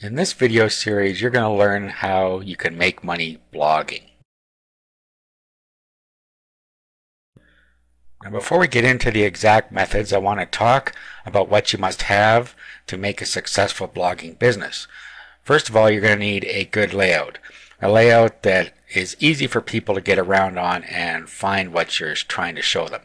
In this video series, you're going to learn how you can make money blogging. Now, before we get into the exact methods, I want to talk about what you must have to make a successful blogging business. First of all, you're going to need a good layout. A layout that is easy for people to get around on and find what you're trying to show them.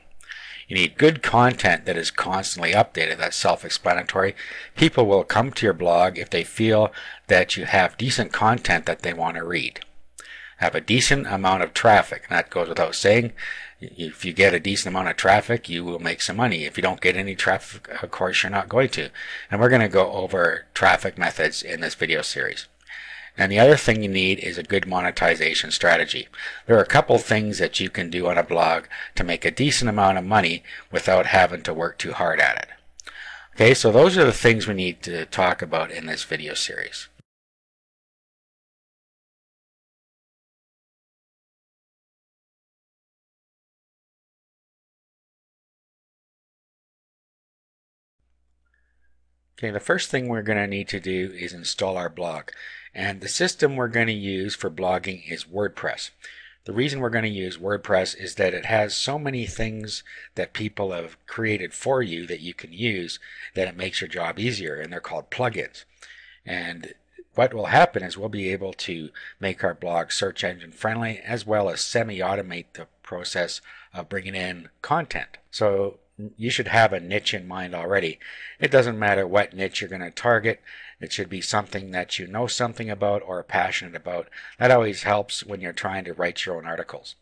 You need good content that is constantly updated. That's self-explanatory. People will come to your blog if they feel that you have decent content that they want to read. Have a decent amount of traffic. And that goes without saying. If you get a decent amount of traffic, you will make some money. If you don't get any traffic, of course, you're not going to. And we're going to go over traffic methods in this video series. And the other thing you need is a good monetization strategy. There are a couple things that you can do on a blog to make a decent amount of money without having to work too hard at it. Okay, so those are the things we need to talk about in this video series. Okay, the first thing we're going to need to do is install our blog. And the system we're going to use for blogging is WordPress. The reason we're going to use WordPress is that it has so many things that people have created for you that you can use that it makes your job easier, and they're called plugins. And what will happen is we'll be able to make our blog search engine friendly as well as semi-automate the process of bringing in content. So you should have a niche in mind already. It doesn't matter what niche you're going to target. It should be something that you know something about or are passionate about. That always helps when you're trying to write your own articles.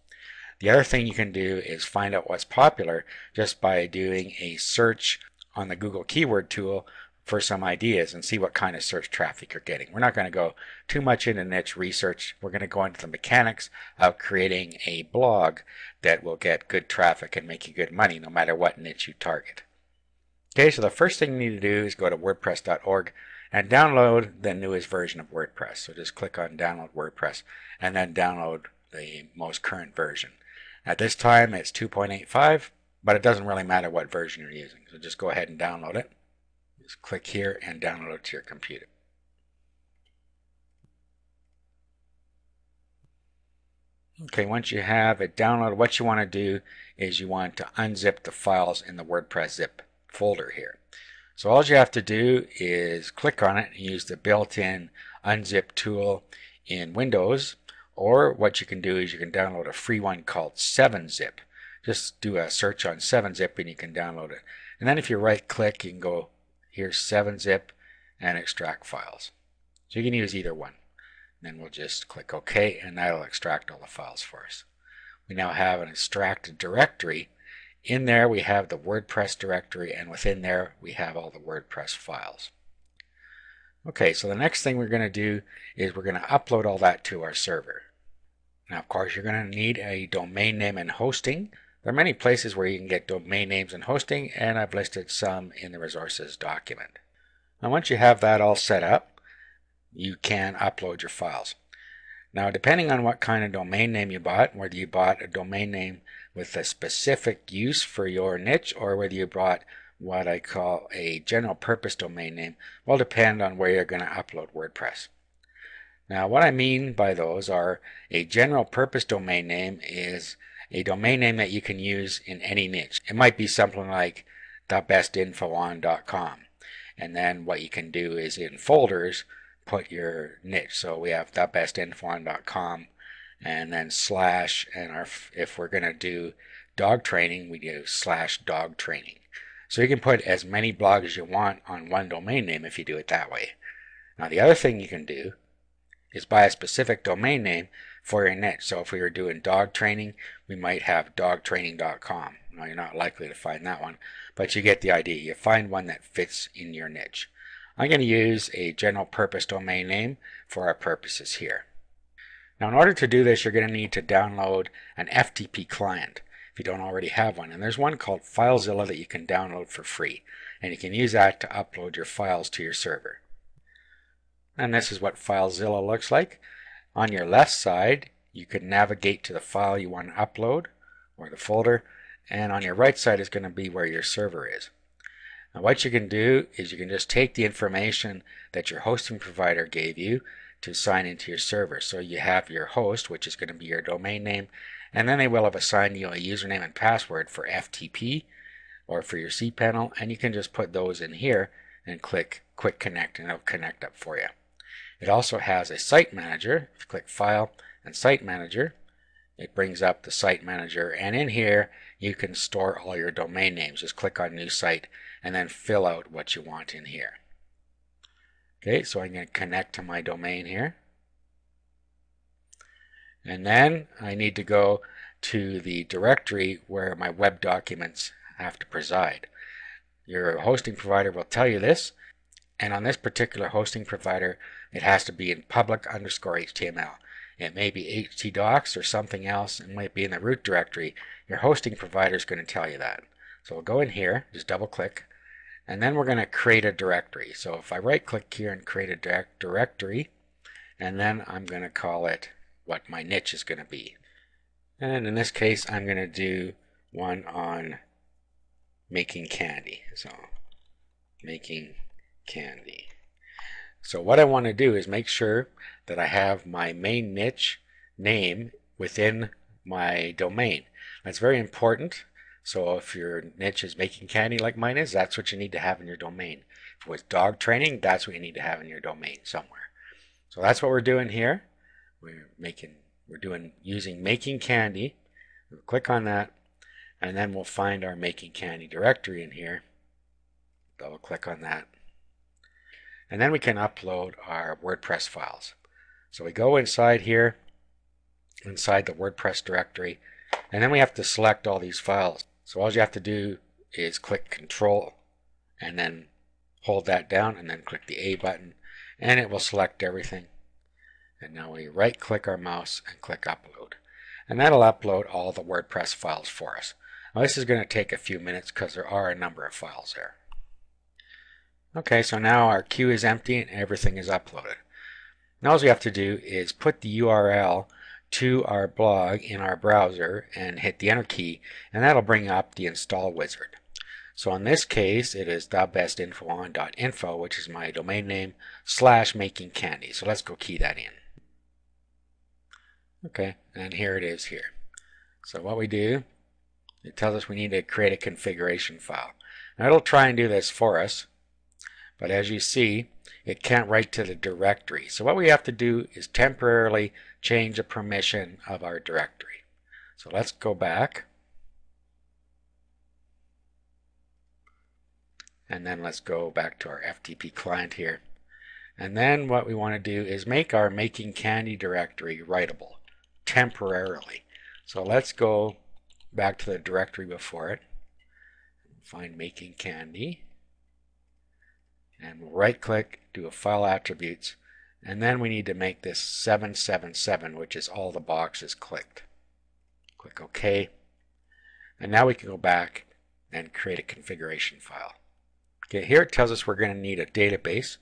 The other thing you can do is find out what's popular just by doing a search on the Google keyword tool for some ideas and see what kind of search traffic you're getting. We're not going to go too much into niche research. We're going to go into the mechanics of creating a blog that will get good traffic and make you good money no matter what niche you target. Okay, so the first thing you need to do is go to wordpress.org and download the newest version of WordPress. So just click on download WordPress and then download the most current version. At this time it's 2.85, but it doesn't really matter what version you're using. So just go ahead and download it. Just click here and download it to your computer. Okay, once you have it downloaded, what you want to do is you want to unzip the files in the WordPress zip folder here. So all you have to do is click on it and use the built-in unzip tool in Windows, or what you can do is you can download a free one called 7-zip. Just do a search on 7-zip and you can download it. And then if you right click, you can go here's 7-zip and extract files. So you can use either one. Then we'll just click OK and that'll extract all the files for us. We now have an extracted directory. In there we have the WordPress directory, and within there we have all the WordPress files. Okay, so the next thing we're going to do is we're going to upload all that to our server. Now of course you're going to need a domain name and hosting. There are many places where you can get domain names and hosting, and I've listed some in the resources document. Now once you have that all set up, you can upload your files. Now depending on what kind of domain name you bought, whether you bought a domain name with a specific use for your niche or whether you bought what I call a general purpose domain name, will depend on where you're going to upload WordPress. Now what I mean by those are a general purpose domain name is a domain name that you can use in any niche. It might be something like thebestinfoon.com, and then what you can do is in folders put your niche. So we have thebestinfoon.com and then slash, and if we're going to do dog training, we do /dog training. So you can put as many blogs as you want on one domain name if you do it that way. Now the other thing you can do is buy a specific domain name for your niche. So if we were doing dog training, we might have dogtraining.com. Now you're not likely to find that one, but you get the idea. You find one that fits in your niche. I'm going to use a general purpose domain name for our purposes here. Now in order to do this, you're going to need to download an FTP client if you don't already have one. And there's one called FileZilla that you can download for free. And you can use that to upload your files to your server. And this is what FileZilla looks like. On your left side, you can navigate to the file you want to upload or the folder. And on your right side is going to be where your server is. Now what you can do is you can just take the information that your hosting provider gave you to sign into your server. So you have your host, which is going to be your domain name, and then they will have assigned you a username and password for FTP or for your cPanel, and you can just put those in here and click Quick Connect, and it'll connect up for you. It also has a site manager. If you click File and Site Manager, it brings up the site manager, and in here you can store all your domain names. Just click on New Site and then fill out what you want in here. Okay, so I'm going to connect to my domain here. And then I need to go to the directory where my web documents have to preside. Your hosting provider will tell you this, and on this particular hosting provider it has to be in public_HTML. It may be htdocs or something else. It might be in the root directory. Your hosting provider is going to tell you that. So we'll go in here, just double click, and then we're going to create a directory. So if I right click here and create a directory, and then I'm going to call it what my niche is going to be. And in this case I'm going to do one on making candy. So making candy. So what I want to do is make sure that I have my main niche name within my domain. That's very important. So if your niche is making candy like mine is, that's what you need to have in your domain. If it was dog training, that's what you need to have in your domain somewhere. So that's what we're doing here. Using making candy. We'll click on that, and then we'll find our making candy directory in here. Double click on that. And then we can upload our WordPress files. So we go inside here, inside the WordPress directory, and then we have to select all these files. So all you have to do is click Control and then hold that down and then click the A button, and it will select everything. And now we right click our mouse and click Upload. And that'll upload all the WordPress files for us. Now this is going to take a few minutes because there are a number of files there. Okay, so now our queue is empty and everything is uploaded. Now all we have to do is put the URL to our blog in our browser and hit the Enter key, and that'll bring up the install wizard. So in this case it is thebestinfoon.info, which is my domain name, /making candy. So let's go key that in. Okay, and here it is here. So what we do, it tells us we need to create a configuration file. Now it'll try and do this for us, but as you see, it can't write to the directory. So what we have to do is temporarily change the permission of our directory. So let's go back. And then let's go back to our FTP client here. And then what we want to do is make our making candy directory writable temporarily. So let's go back to the directory before it. Find making candy. And we'll right click, do a file attributes, and then we need to make this 777, which is all the boxes clicked. Click OK. And now we can go back and create a configuration file. Okay, here it tells us we're going to need a database,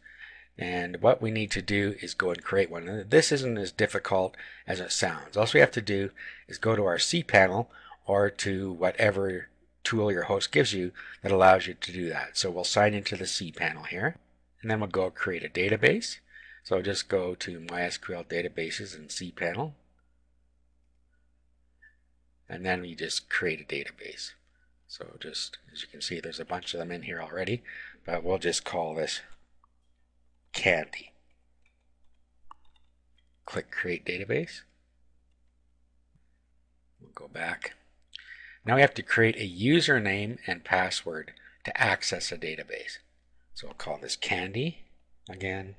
and what we need to do is go and create one. And this isn't as difficult as it sounds. All we have to do is go to our cPanel or to whatever tool your host gives you that allows you to do that. So we'll sign into the cPanel here, and then we'll go create a database. So just go to MySQL databases in cPanel, and then we just create a database. So just as you can see, there's a bunch of them in here already, but we'll just call this candy. Click create database. We'll go back. Now we have to create a username and password to access a database. So we'll call this candy again,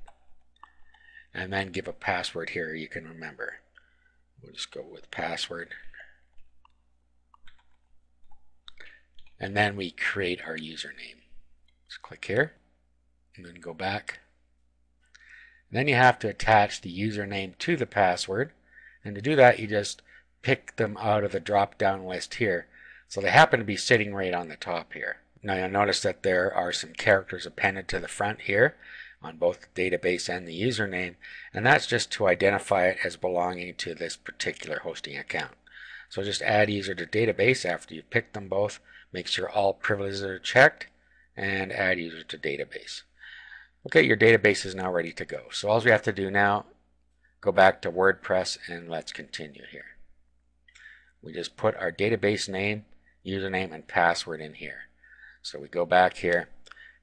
and then give a password here you can remember. We'll just go with password. And then we create our username. Just click here and then go back. And then you have to attach the username to the password, and to do that you just pick them out of the drop down list here. So they happen to be sitting right on the top here. Now you'll notice that there are some characters appended to the front here on both the database and the username, and that's just to identify it as belonging to this particular hosting account. So just add user to database after you've picked them both. Make sure all privileges are checked, and add user to database. Okay, your database is now ready to go. So all we have to do now, go back to WordPress and let's continue here. We just put our database name, username, and password in here. So we go back here.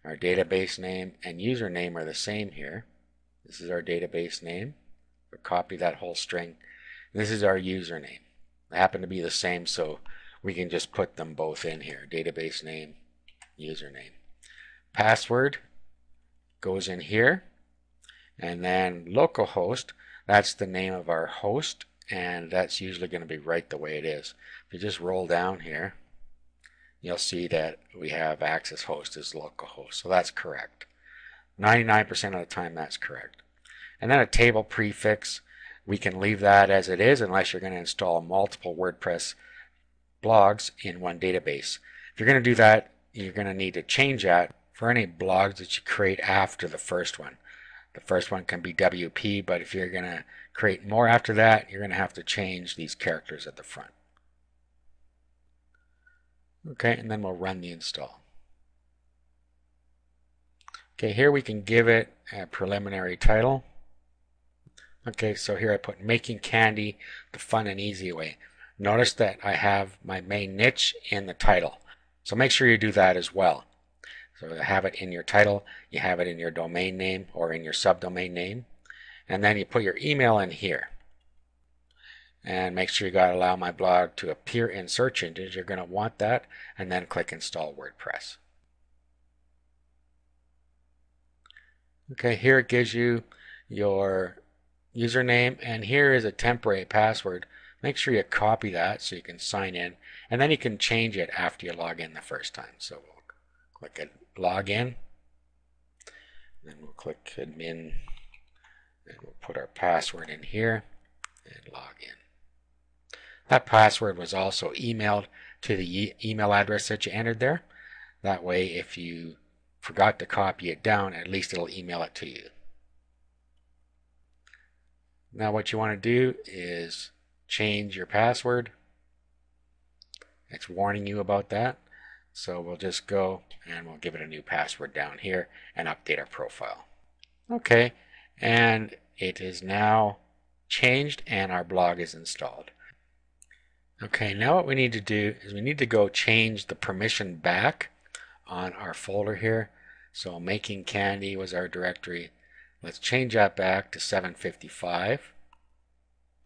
Our database name and username are the same here. This is our database name. We'll copy that whole string. This is our username. They happen to be the same, so we can just put them both in here. Database name, username. Password goes in here. And then localhost, that's the name of our host, and that's usually going to be right the way it is. If you just roll down here, you'll see that we have access host as localhost, so that's correct. 99% of the time that's correct. And then a table prefix, we can leave that as it is unless you're going to install multiple WordPress blogs in one database. If you're going to do that, you're going to need to change that for any blogs that you create after the first one. The first one can be WP, but if you're going to create more after that, you're going to have to change these characters at the front. Okay, and then we'll run the install. Okay, here we can give it a preliminary title. Okay, so here I put Making Candy the Fun and Easy Way. Notice that I have my main niche in the title. So make sure you do that as well. So you have it in your title, you have it in your domain name or in your subdomain name, and then you put your email in here. And make sure you got to allow my blog to appear in search engines. You're going to want that, and then click Install WordPress. Okay, here it gives you your username, and here is a temporary password. Make sure you copy that so you can sign in, and then you can change it after you log in the first time. So we'll click at Login, then we'll click Admin, and we'll put our password in here and log in. That password was also emailed to the email address that you entered there. That way, if you forgot to copy it down, at least it'll email it to you. Now what you want to do is change your password. It's warning you about that. So we'll just go and we'll give it a new password down here and update our profile. Okay, and it is now changed and our blog is installed. Okay, now what we need to do is we need to go change the permission back on our folder here. So Making Candy was our directory. Let's change that back to 755.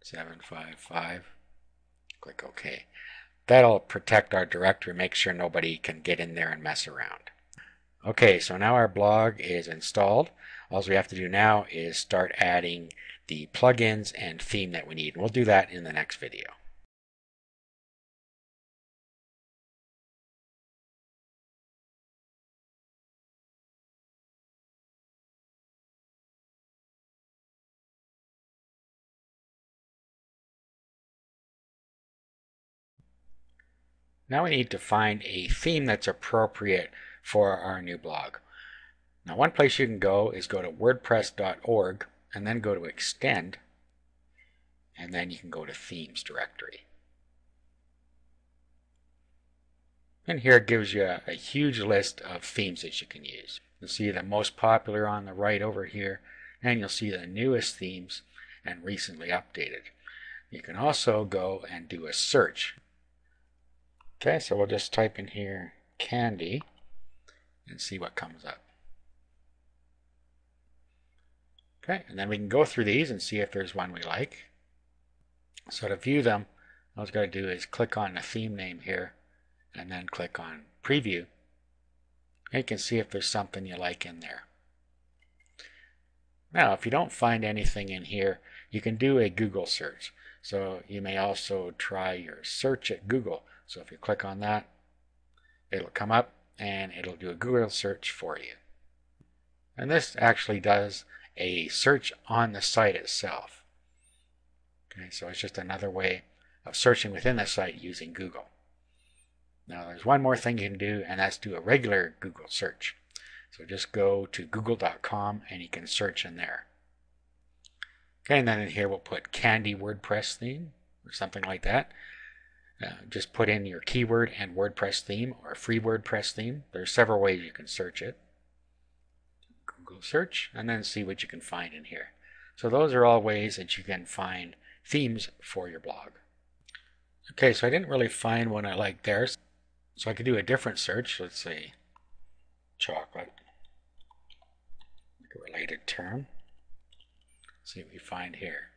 755. Click OK. That'll protect our directory, make sure nobody can get in there and mess around. Okay, so now our blog is installed. All we have to do now is start adding the plugins and theme that we need. We'll do that in the next video. Now we need to find a theme that's appropriate for our new blog. Now one place you can go is go to wordpress.org and then go to Extend, and then you can go to Themes directory. And here it gives you a huge list of themes that you can use. You'll see the most popular on the right over here, and you'll see the newest themes and recently updated. You can also go and do a search. Okay, so we'll just type in here Candy and see what comes up. Okay, and then we can go through these and see if there's one we like. So to view them, all we've got to do is click on the theme name here and then click on Preview. And you can see if there's something you like in there. Now, if you don't find anything in here, you can do a Google search. So you may also try your search at Google. So if you click on that, it'll come up and it'll do a Google search for you. And this actually does a search on the site itself. Okay, so it's just another way of searching within the site using Google. Now there's one more thing you can do, and that's do a regular Google search. So just go to google.com and you can search in there. Okay, and then in here we'll put Candy WordPress theme or something like that. Just put in your keyword and WordPress theme or free WordPress theme. There are several ways you can search it. Google search and then see what you can find in here. So those are all ways that you can find themes for your blog. Okay, so I didn't really find one I liked there, so I could do a different search. Let's say chocolate, like a related term. See what we find here.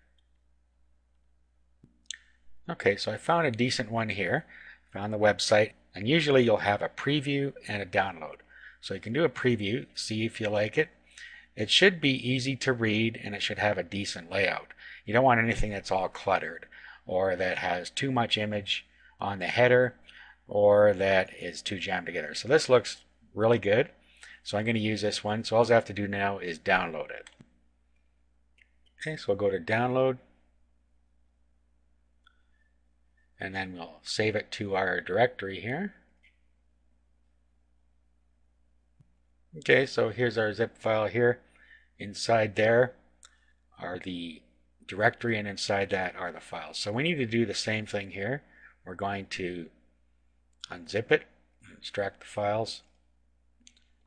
Okay, so I found a decent one here. Found the website, and usually you'll have a preview and a download. So you can do a preview, see if you like it. It should be easy to read, and it should have a decent layout. You don't want anything that's all cluttered, or that has too much image on the header, or that is too jammed together. So this looks really good. So I'm going to use this one. So all I have to do now is download it. Okay, so we'll go to download. And then we'll save it to our directory here. Okay, so here's our zip file here. Inside there are the directory, and inside that are the files. So we need to do the same thing here. We're going to unzip it, extract the files.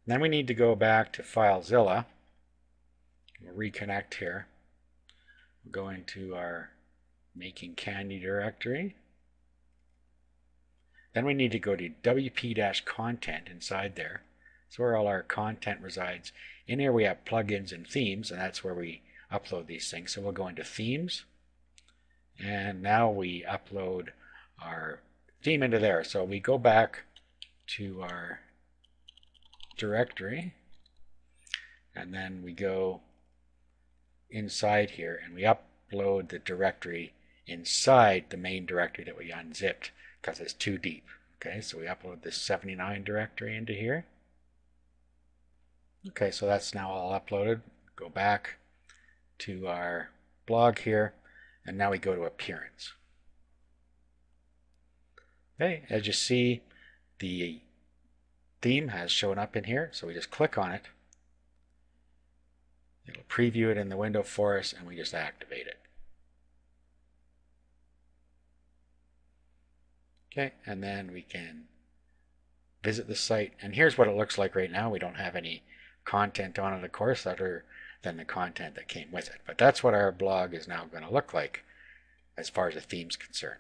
Then we need to go back to FileZilla. We'll reconnect here. We'll go into our Making Candy directory. Then we need to go to WP-content inside there. That's where all our content resides. In here we have plugins and themes, and that's where we upload these things. So we'll go into themes, and now we upload our theme into there. So we go back to our directory, and then we go inside here and we upload the directory inside the main directory that we unzipped, because it's too deep. Okay, so we upload this 79 directory into here. Okay, so that's now all uploaded. Go back to our blog here, and now we go to appearance. Okay, as you see, the theme has shown up in here, so we just click on it. It'll preview it in the window for us, and we just activate it. Okay, and then we can visit the site, and here's what it looks like right now. We don't have any content on it, of course, other than the content that came with it. But that's what our blog is now going to look like as far as the theme's concerned.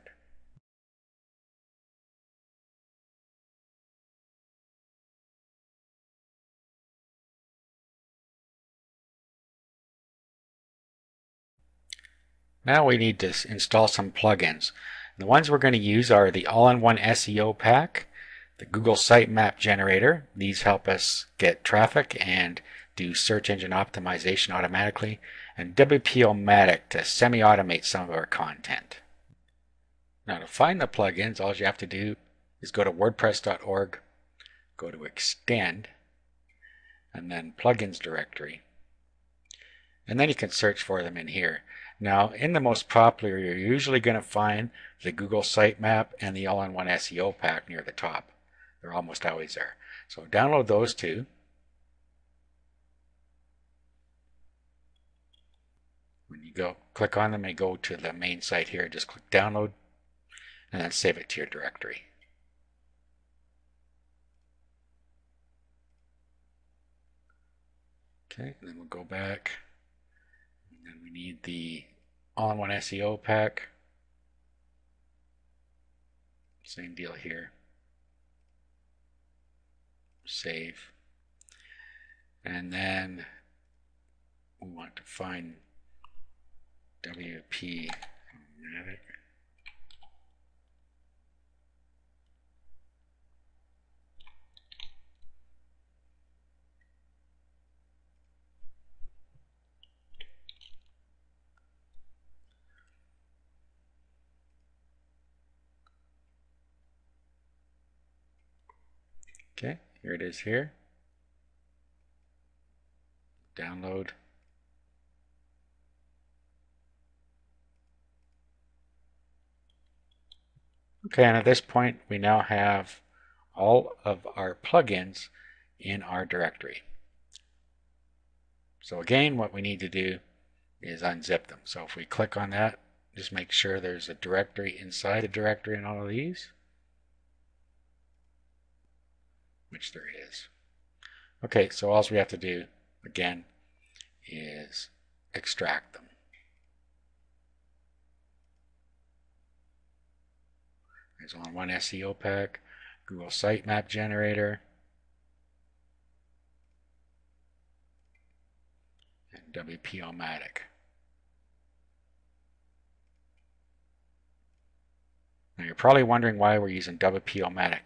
Now we need to install some plugins. The ones we're going to use are the all-in-one SEO pack, the Google Sitemap Generator. These help us get traffic and do search engine optimization automatically, and WP-O-Matic to semi-automate some of our content. Now to find the plugins, all you have to do is go to wordpress.org, go to Extend, and then Plugins directory. And then you can search for them in here. Now, in the most popular, you're usually going to find the Google Sitemap and the all-in-one SEO pack near the top. They're almost always there. So download those two. When you go click on them and go to the main site here, just click download and then save it to your directory. Okay, and then we'll go back. And then we need the all-in-one SEO pack. Same deal here. Save. And then we want to find WP Matic. Okay, here it is here. Download. Okay, and at this point we now have all of our plugins in our directory. So again, what we need to do is unzip them. So if we click on that, just make sure there's a directory inside a directory in all of these, which there is. Okay, so all we have to do again is extract them. There's all-in-one SEO pack, Google Sitemap Generator, and WP-O-Matic. Now you're probably wondering why we're using WP-O-Matic.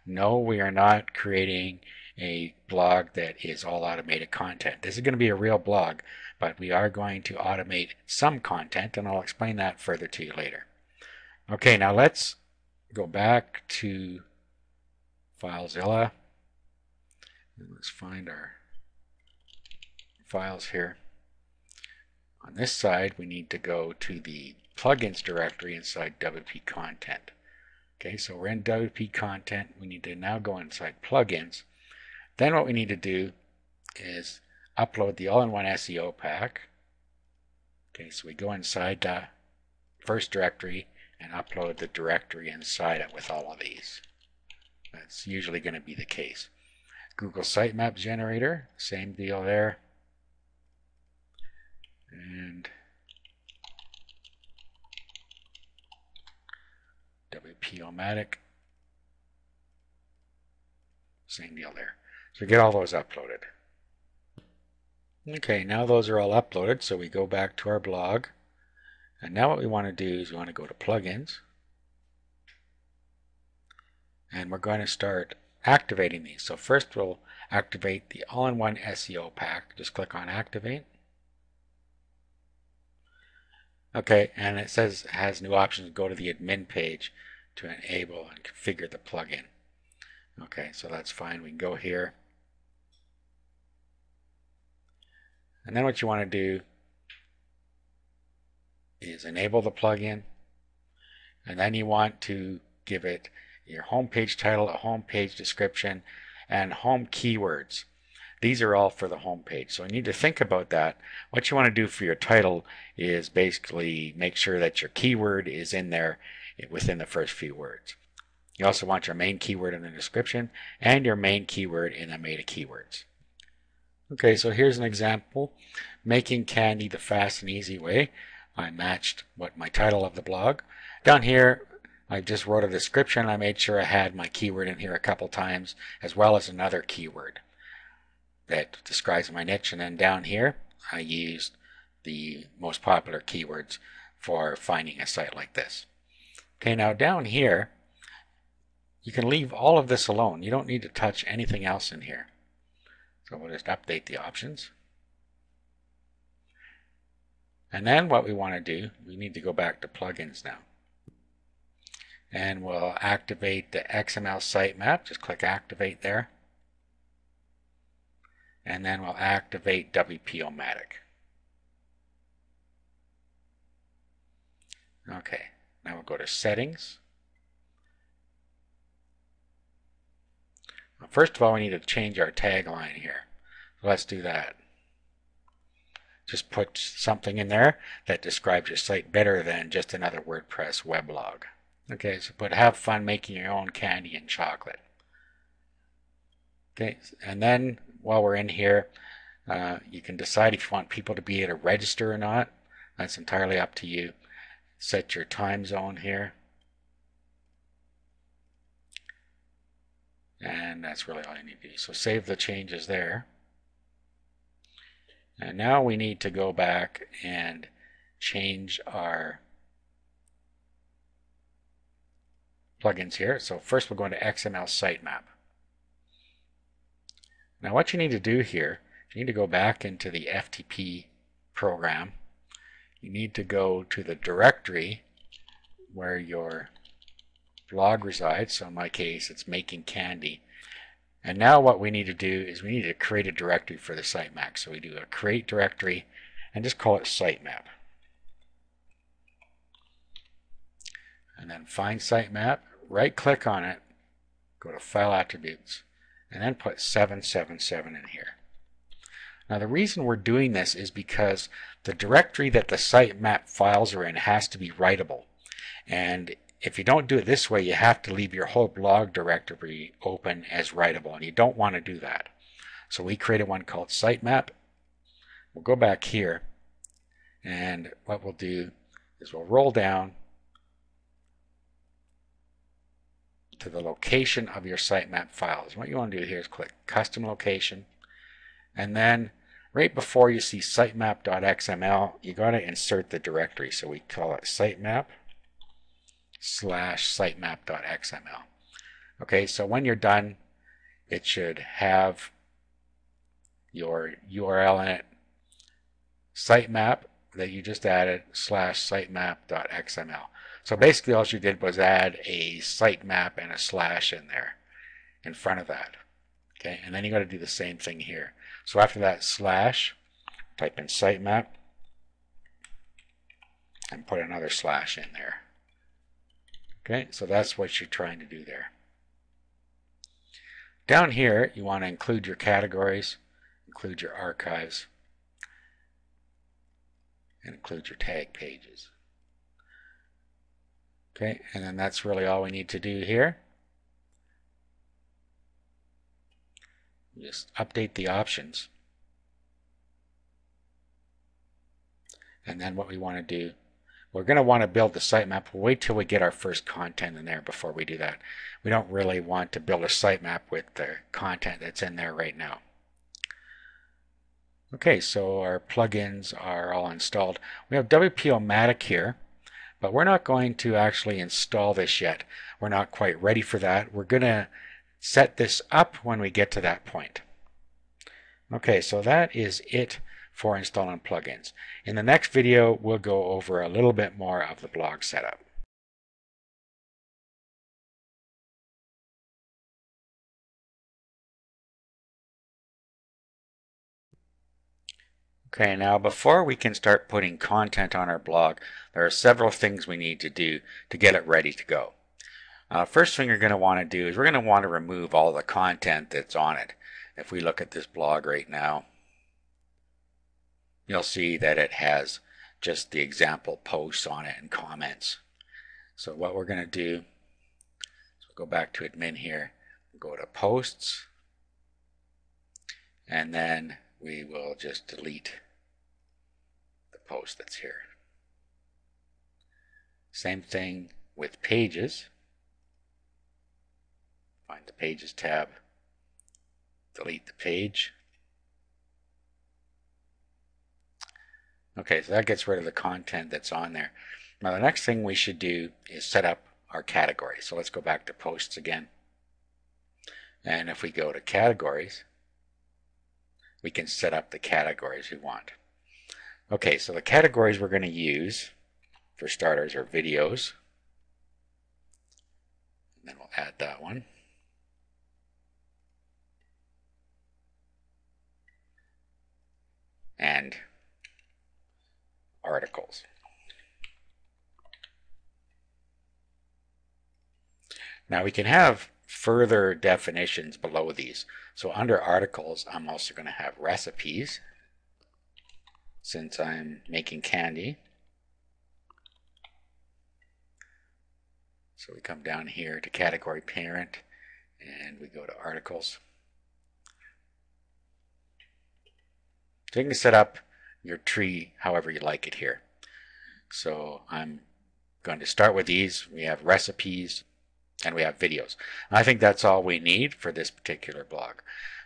No, we are not creating a blog that is all automated content. This is going to be a real blog, but we are going to automate some content, and I'll explain that further to you later. Okay, now let's go back to FileZilla. And let's find our files here. On this side, we need to go to the plugins directory inside WP Content. Okay, so we're in WP Content. We need to now go inside plugins. Then what we need to do is upload the all-in-one SEO pack. Okay, so we go inside the first directory and upload the directory inside it with all of these. That's usually going to be the case. Google Sitemap Generator, same deal there. And WP-O-Matic, same deal there. So we get all those uploaded. Okay, now those are all uploaded, so we go back to our blog. And now what we want to do is we want to go to plugins. And we're going to start activating these. So first we'll activate the all-in-one SEO pack. Just click on activate. Okay, and it says it has new options. Go to the admin page to enable and configure the plugin. Okay, so that's fine. We can go here. And then what you want to do is enable the plugin. And then you want to give it your home page title, a home page description, and home keywords. These are all for the home page. So you need to think about that. What you want to do for your title is basically make sure that your keyword is in there within the first few words. You also want your main keyword in the description and your main keyword in the meta keywords. Okay, so here's an example. Making candy the fast and easy way. I matched what my title of the blog. Down here, I just wrote a description. I made sure I had my keyword in here a couple times, as well as another keyword that describes my niche. And then down here, I used the most popular keywords for finding a site like this. Okay, now down here, you can leave all of this alone. You don't need to touch anything else in here. So we'll just update the options. And then what we want to do, we need to go back to plugins now. And we'll activate the XML sitemap. Just click activate there. And then we'll activate WP-O-Matic. Okay, now we'll go to settings. Well, first of all, we need to change our tagline here. So let's do that. Just put something in there that describes your site better than just another WordPress weblog. Okay, so put have fun making your own candy and chocolate. Okay, and then while we're in here, you can decide if you want people to be able to register or not. That's entirely up to you. Set your time zone here. And that's really all you need to do. So save the changes there. And now we need to go back and change our plugins here. So first we're going to XML sitemap. Now what you need to do here, you need to go back into the FTP program. You need to go to the directory where your blog resides. So in my case, it's making candy. And now what we need to do is we need to create a directory for the sitemap. So we do a create directory and just call it sitemap. And then find sitemap, right click on it, go to file attributes, and then put 777 in here. Now the reason we're doing this is because the directory that the sitemap files are in has to be writable. And if you don't do it this way, you have to leave your whole blog directory open as writable, and you don't want to do that. So we created one called sitemap. We'll go back here, and what we'll do is we'll roll down to the location of your sitemap files. What you want to do here is click custom location, and then right before you see sitemap.xml, you got to insert the directory. So we call it sitemap/sitemap.xml. Okay, so when you're done, it should have your URL in it, sitemap that you just added /sitemap.xml. So basically all you did was add a sitemap and a slash in there in front of that. Okay, and then you got to do the same thing here. So after that slash, type in sitemap and put another slash in there. Okay, so that's what you're trying to do there. Down here, you want to include your categories, include your archives, and include your tag pages. Okay, and then that's really all we need to do here. Just update the options. And then what we want to do, we're going to want to build the sitemap. We'll wait till we get our first content in there before we do that. We don't really want to build a sitemap with the content that's in there right now. Okay, so our plugins are all installed. We have WP-O-Matic here, but we're not going to actually install this yet. We're not quite ready for that. We're going to set this up when we get to that point. Okay, so that is it for installing plugins. In the next video, we'll go over a little bit more of the blog setup. Okay, now before we can start putting content on our blog, there are several things we need to do to get it ready to go. First thing you're going to want to do is we're going to want to remove all the content that's on it. If we look at this blog right now, you'll see that it has just the example posts on it and comments. So what we're going to do is we'll go back to admin here, go to posts, and then we will just delete the post that's here. Same thing with pages. Find the pages tab, delete the page. Okay, so that gets rid of the content that's on there. Now the next thing we should do is set up our categories. So let's go back to posts again. And if we go to categories, we can set up the categories we want. Okay, so the categories we're going to use, for starters, are videos. And then we'll add that one. And articles. Now we can have further definitions below these. So under articles, I'm also going to have recipes, since I'm making candy. So we come down here to category parent, and we go to articles. So you can set up your tree however you like it here. So I'm going to start with these. We have recipes and we have videos. And I think that's all we need for this particular blog.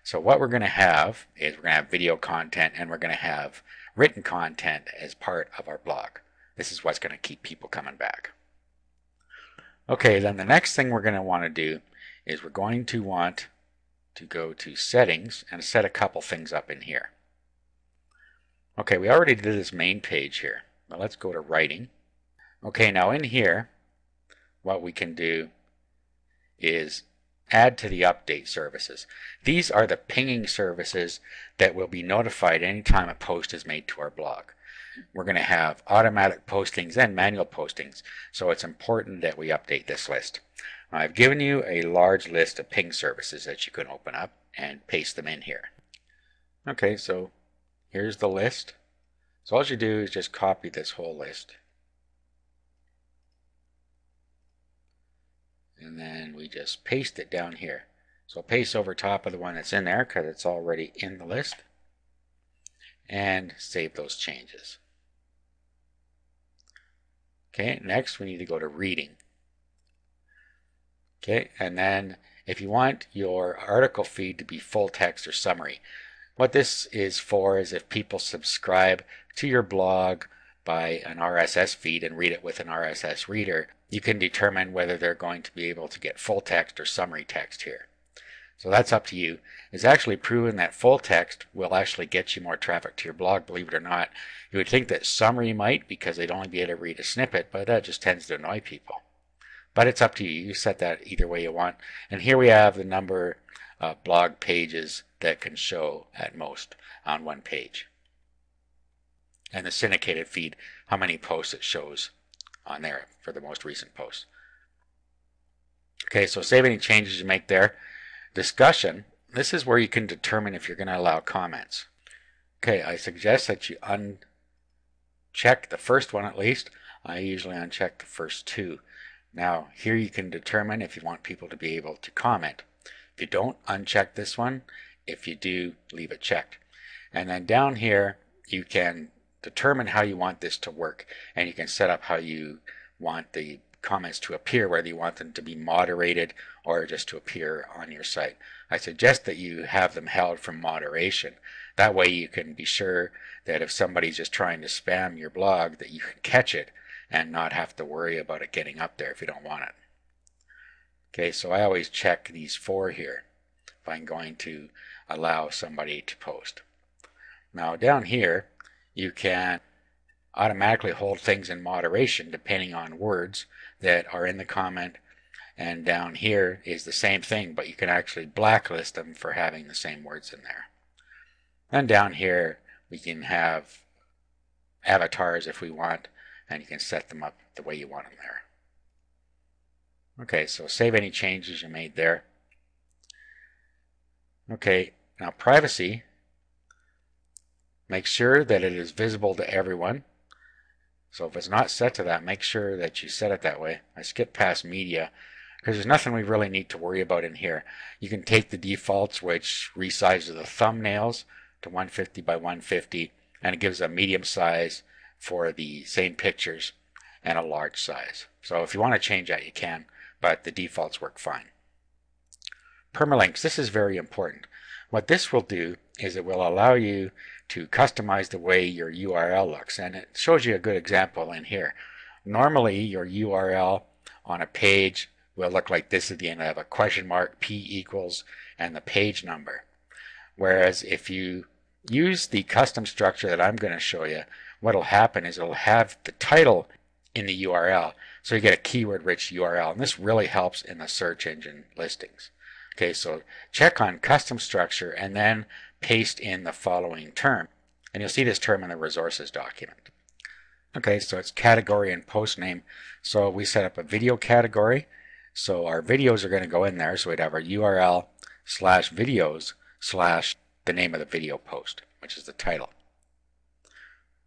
So what we're going to have is we're going to have video content and we're going to have written content as part of our blog. This is what's going to keep people coming back. Okay, then the next thing we're going to want to do is we're going to want to go to settings and set a couple things up in here. Okay, we already did this main page here. Now let's go to writing. Okay, now in here, what we can do is add to the update services. These are the pinging services that will be notified anytime a post is made to our blog. We're going to have automatic postings and manual postings, so it's important that we update this list. I've given you a large list of ping services that you can open up and paste them in here. Okay, so here's the list. So all you do is just copy this whole list. And then we just paste it down here. So paste over top of the one that's in there because it's already in the list. And save those changes. Okay, next we need to go to reading. Okay, and then if you want your article feed to be full text or summary, what this is for is if people subscribe to your blog by an RSS feed and read it with an RSS reader, you can determine whether they're going to be able to get full text or summary text here. So that's up to you. It's actually proven that full text will actually get you more traffic to your blog, believe it or not. You would think that summary might because they'd only be able to read a snippet, but that just tends to annoy people. But it's up to you. You set that either way you want. And here we have the number of blog pages that can show at most on one page. And the syndicated feed, how many posts it shows on there for the most recent posts. Okay, so save any changes you make there. Discussion, this is where you can determine if you're going to allow comments. Okay, I suggest that you uncheck the first one at least. I usually uncheck the first two. Now, here you can determine if you want people to be able to comment. If you don't, uncheck this one. If you do, leave it checked. And then down here, you can determine how you want this to work. And you can set up how you want the comments to appear, whether you want them to be moderated or just to appear on your site. I suggest that you have them held from moderation. That way you can be sure that if somebody's just trying to spam your blog, that you can catch it and not have to worry about it getting up there if you don't want it. Okay, so I always check these four here if I'm going to allow somebody to post. Now down here, you can automatically hold things in moderation depending on words that are in the comment, and down here is the same thing, but you can actually blacklist them for having the same words in there. And down here we can have avatars if we want, and you can set them up the way you want them there. Okay, so save any changes you made there. Okay, now privacy, make sure that it is visible to everyone. So if it's not set to that, make sure that you set it that way. I skipped past media because there's nothing we really need to worry about in here. You can take the defaults, which resizes the thumbnails to 150 by 150, and it gives a medium size for the same pictures and a large size. So if you want to change that, you can, but the defaults work fine. Permalinks, this is very important. What this will do is it will allow you to customize the way your URL looks, and it shows you a good example in here. Normally your URL on a page will look like this at the end. I have a question mark, P equals, and the page number. Whereas if you use the custom structure that I'm going to show you, what will happen is it'll have the title in the URL, so you get a keyword-rich URL, and this really helps in the search engine listings. Okay, so check on custom structure and then paste in the following term, and you'll see this term in the resources document. Okay, so it's category and post name. So we set up a video category, so our videos are going to go in there, so we'd have our URL / videos / the name of the video post, which is the title.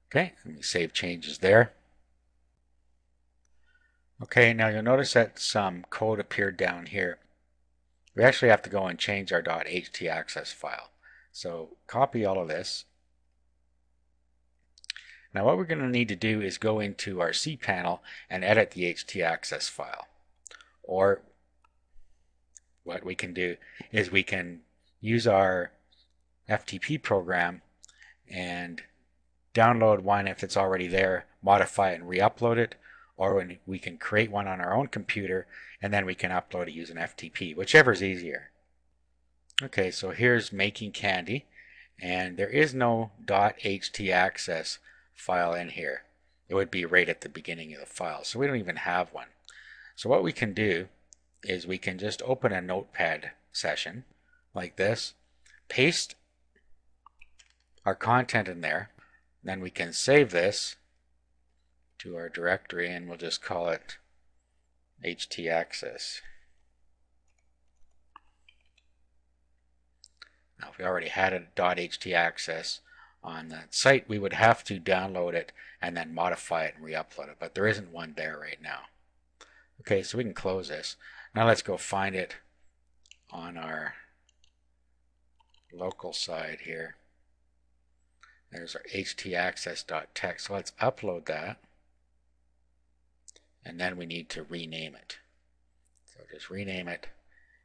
Okay, and we save changes there. Okay, now you'll notice that some code appeared down here. We actually have to go and change our .htaccess file. So copy all of this. Now what we're going to need to do is go into our cPanel and edit the htaccess file. Or what we can do is we can use our FTP program and download one if it's already there, modify it and re-upload it, or we can create one on our own computer and then we can upload it using FTP, whichever is easier. Okay, so here's making candy, and there is no .htaccess file in here. It would be right at the beginning of the file, so we don't even have one. So what we can do is we can just open a notepad session like this, paste our content in there, then we can save this to our directory and we'll just call it htaccess. Now if we already had a .htaccess on the site, we would have to download it and then modify it and re-upload it, but there isn't one there right now. Okay, so we can close this. Now let's go find it on our local side here. There's our htaccess.txt. So let's upload that. And then we need to rename it. So just rename it.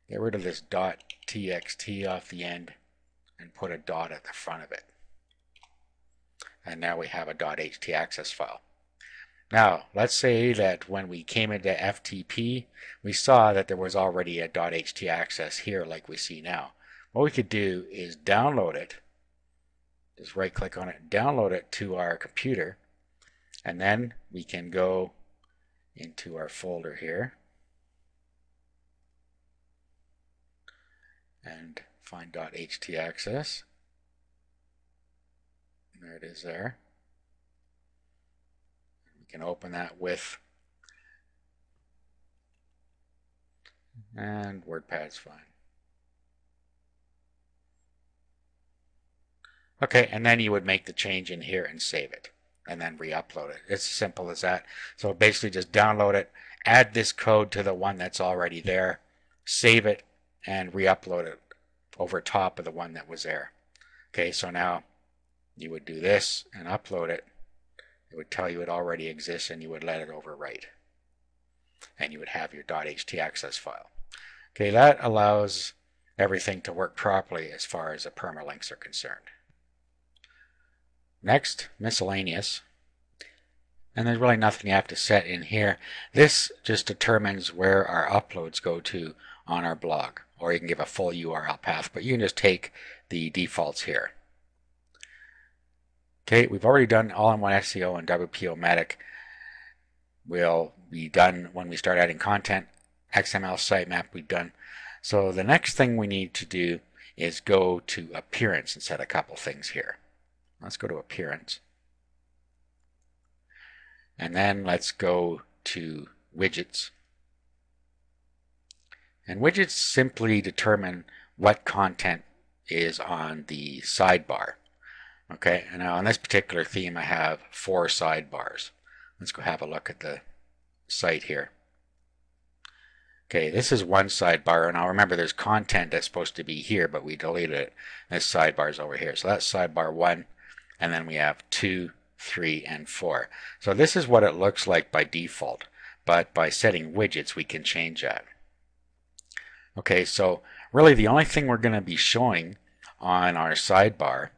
Get rid of this .txt off the end and put a dot at the front of it. And now we have a .htaccess file. Now, let's say that when we came into FTP, we saw that there was already a .htaccess here like we see now. What we could do is download it. Just right click on it, download it to our computer, and then we can go into our folder here and find .htaccess. There it is there. We can open that with, and WordPad's fine. Okay, and then you would make the change in here and save it, and then re-upload it. It's as simple as that. So basically just download it, add this code to the one that's already there, save it, and re-upload it over top of the one that was there. Okay, so now you would do this and upload it. It would tell you it already exists, and you would let it overwrite. And you would have your .htaccess file. Okay, that allows everything to work properly as far as the permalinks are concerned. Next, miscellaneous. And there's really nothing you have to set in here. This just determines where our uploads go to on our blog. Or you can give a full URL path, but you can just take the defaults here. Okay, we've already done all-in-one SEO and WP-O-Matic. Will be done when we start adding content. XML sitemap we've done. So the next thing we need to do is go to appearance and set a couple things here. Let's go to appearance. And then let's go to widgets. And widgets simply determine what content is on the sidebar. Okay, and now on this particular theme I have 4 sidebars. Let's go have a look at the site here. Okay, this is one sidebar, and now remember there's content that's supposed to be here, but we deleted it. This sidebar is over here. So that's sidebar 1, and then we have 2, 3, and 4. So this is what it looks like by default, but by setting widgets we can change that. Okay, so really the only thing we're going to be showing on our sidebar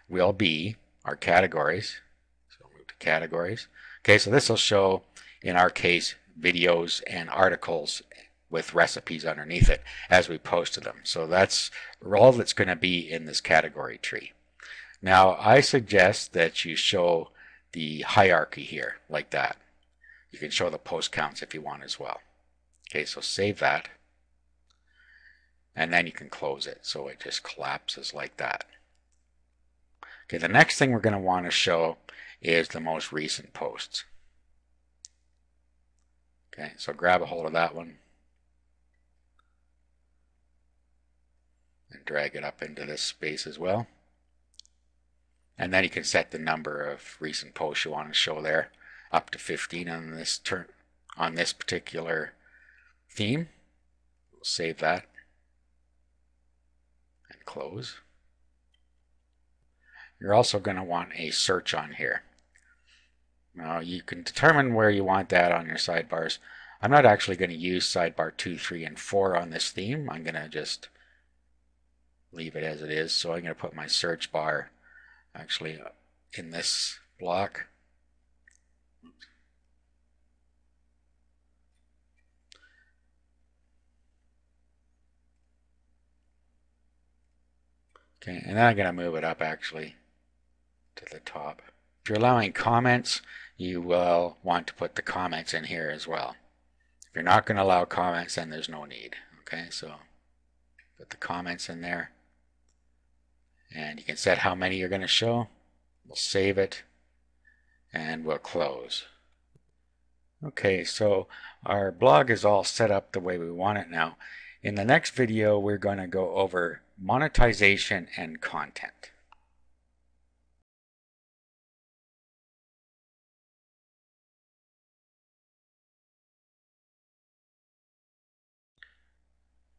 will be our categories. So move to categories. Okay, so this will show, in our case, videos and articles with recipes underneath it as we posted them. So that's all that's going to be in this category tree. Now I suggest that you show the hierarchy here like that. You can show the post counts if you want as well. Okay, so save that, and then you can close it so it just collapses like that. Okay, the next thing we're going to want to show is the most recent posts. Okay, so grab a hold of that one and drag it up into this space as well. And then you can set the number of recent posts you want to show there, up to 15 on this particular theme. We'll save that and close. You're also going to want a search on here. Now you can determine where you want that on your sidebars. I'm not actually going to use sidebar 2, 3, and 4 on this theme. I'm going to just leave it as it is. So I'm going to put my search bar actually in this block. Okay, and then I'm going to move it up actually to the top. If you're allowing comments, you will want to put the comments in here as well. If you're not going to allow comments, then there's no need. Okay, so put the comments in there. And you can set how many you're going to show. We'll save it and we'll close. Okay, so our blog is all set up the way we want it now. In the next video, we're going to go over monetization and content.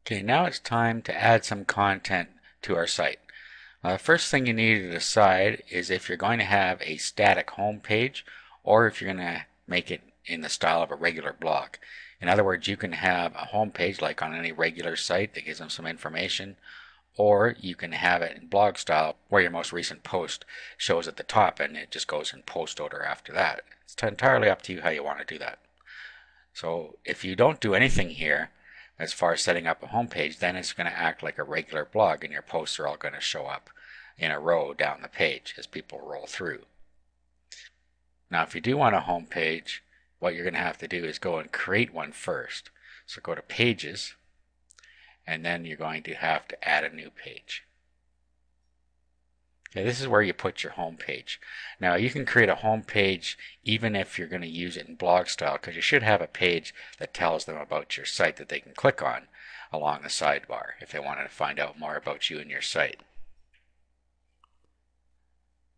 Okay, now it's time to add some content to our site. The first thing you need to decide is if you're going to have a static home page or if you're going to make it in the style of a regular blog. In other words, you can have a home page like on any regular site that gives them some information, or you can have it in blog style where your most recent post shows at the top and it just goes in post order after that. It's entirely up to you how you want to do that. So if you don't do anything here as far as setting up a home page, then it's going to act like a regular blog and your posts are all going to show up in a row down the page as people roll through. Now if you do want a home page, what you're going to have to do is go and create one first. So go to Pages, and then you're going to have to add a new page. Okay, this is where you put your home page. Now you can create a home page even if you're going to use it in blog style, because you should have a page that tells them about your site that they can click on along the sidebar if they wanted to find out more about you and your site.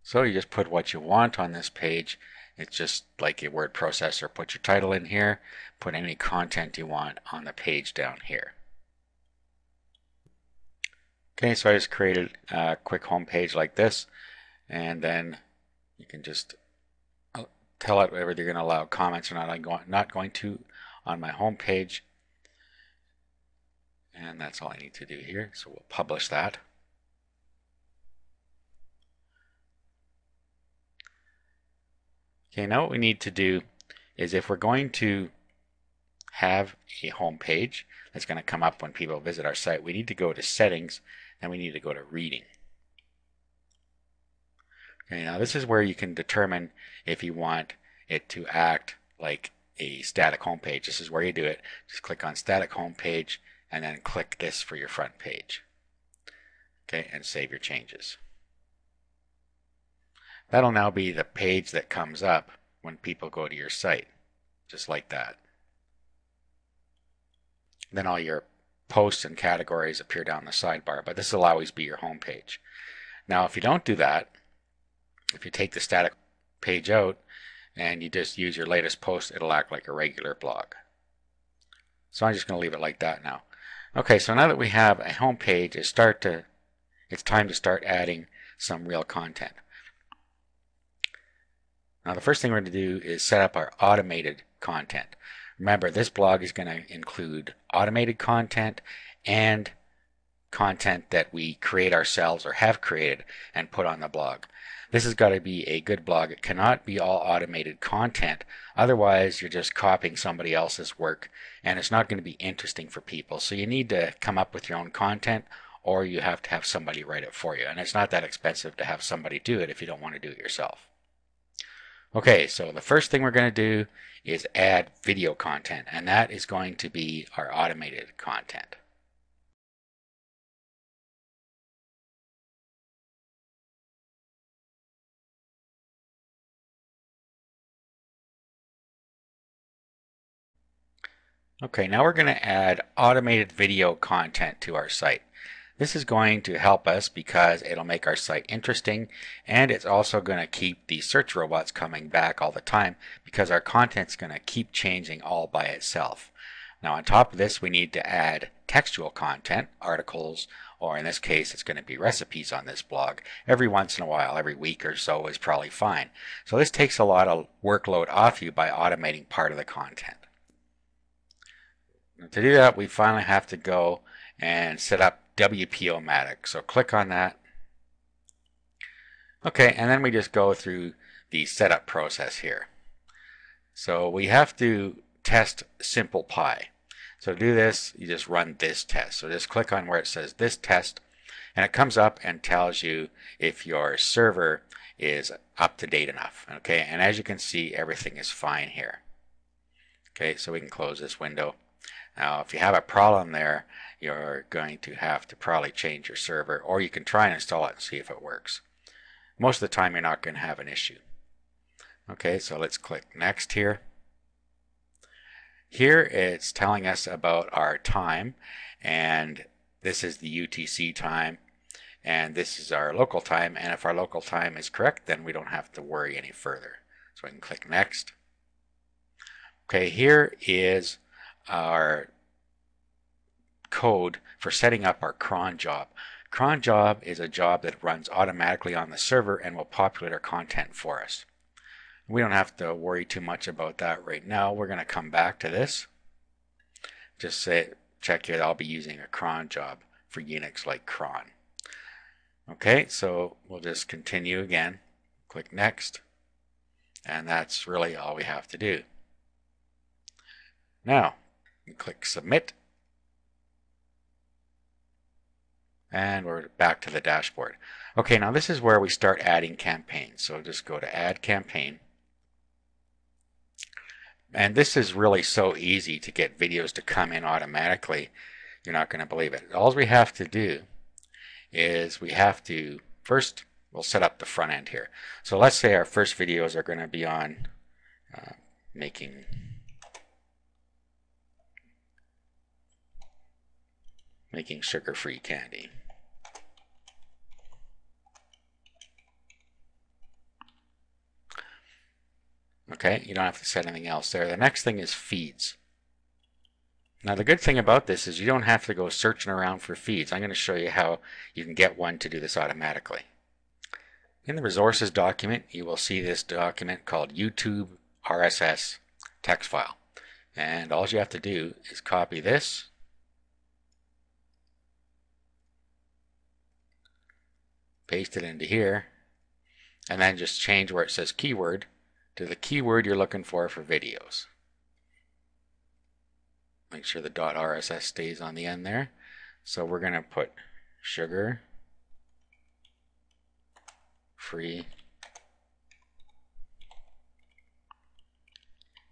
So you just put what you want on this page. It's just like a word processor. Put your title in here, put any content you want on the page down here. Okay, so I just created a quick home page like this, and then you can just tell it whether you're going to allow comments or not. I'm not going to on my home page, and that's all I need to do here. So we'll publish that. Okay, now what we need to do is if we're going to have a home page that's going to come up when people visit our site, we need to go to Settings and we need to go to Reading. Okay, now this is where you can determine if you want it to act like a static home page. This is where you do it. Just click on Static Home Page and then click this for your front page. Okay, and save your changes. That'll now be the page that comes up when people go to your site, just like that. Then all your posts and categories appear down the sidebar, but this will always be your home page. Now if you don't do that, if you take the static page out and you just use your latest post, it'll act like a regular blog. So I'm just going to leave it like that now. Okay, so now that we have a home page, it's time to start adding some real content. Now the first thing we're going to do is set up our automated content. Remember, this blog is going to include automated content and content that we create ourselves or have created and put on the blog. This has got to be a good blog. It cannot be all automated content. Otherwise, you're just copying somebody else's work and it's not going to be interesting for people. So you need to come up with your own content, or you have to have somebody write it for you. And it's not that expensive to have somebody do it if you don't want to do it yourself. Okay, so the first thing we're going to do is add video content, and that is going to be our automated content. Okay, now we're going to add automated video content to our site. This is going to help us because it'll make our site interesting, and it's also going to keep the search robots coming back all the time because our content's going to keep changing all by itself. Now on top of this, we need to add textual content, articles, or in this case it's going to be recipes on this blog. Every once in a while, every week or so is probably fine. So this takes a lot of workload off you by automating part of the content. Now, to do that, we finally have to go and set up WP-O-Matic. So click on that. Okay, and then we just go through the setup process here. So we have to test Simple Pi. So to do this, you just run this test. So just click on where it says this test, and it comes up and tells you if your server is up to date enough. Okay, and as you can see, everything is fine here. Okay, so we can close this window. Now if you have a problem there, you're going to have to probably change your server, or you can try and install it and see if it works. Most of the time you're not going to have an issue. Okay, so let's click next here. Here it's telling us about our time, and this is the UTC time, and this is our local time, and if our local time is correct, then we don't have to worry any further. So I can click next. Okay, here is our code for setting up our cron job. Cron job is a job that runs automatically on the server and will populate our content for us. We don't have to worry too much about that right now. We're going to come back to this. Just say, check it, I'll be using a cron job for Unix like cron. Okay, so we'll just continue again. Click next. And that's really all we have to do. Now, we click submit. And we're back to the dashboard. Okay, now this is where we start adding campaigns. So just go to add campaign. And this is really so easy to get videos to come in automatically. You're not going to believe it. All we have to do is we have to, first we'll set up the front end here. So let's say our first videos are going to be on making sugar-free candy. Okay, you don't have to set anything else there. The next thing is feeds. Now the good thing about this is you don't have to go searching around for feeds. I'm going to show you how you can get one to do this automatically. In the resources document, you will see this document called YouTube RSS text file. And all you have to do is copy this, paste it into here, and then just change where it says keyword to the keyword you're looking for videos. Make sure the .rss stays on the end there. So we're going to put sugar free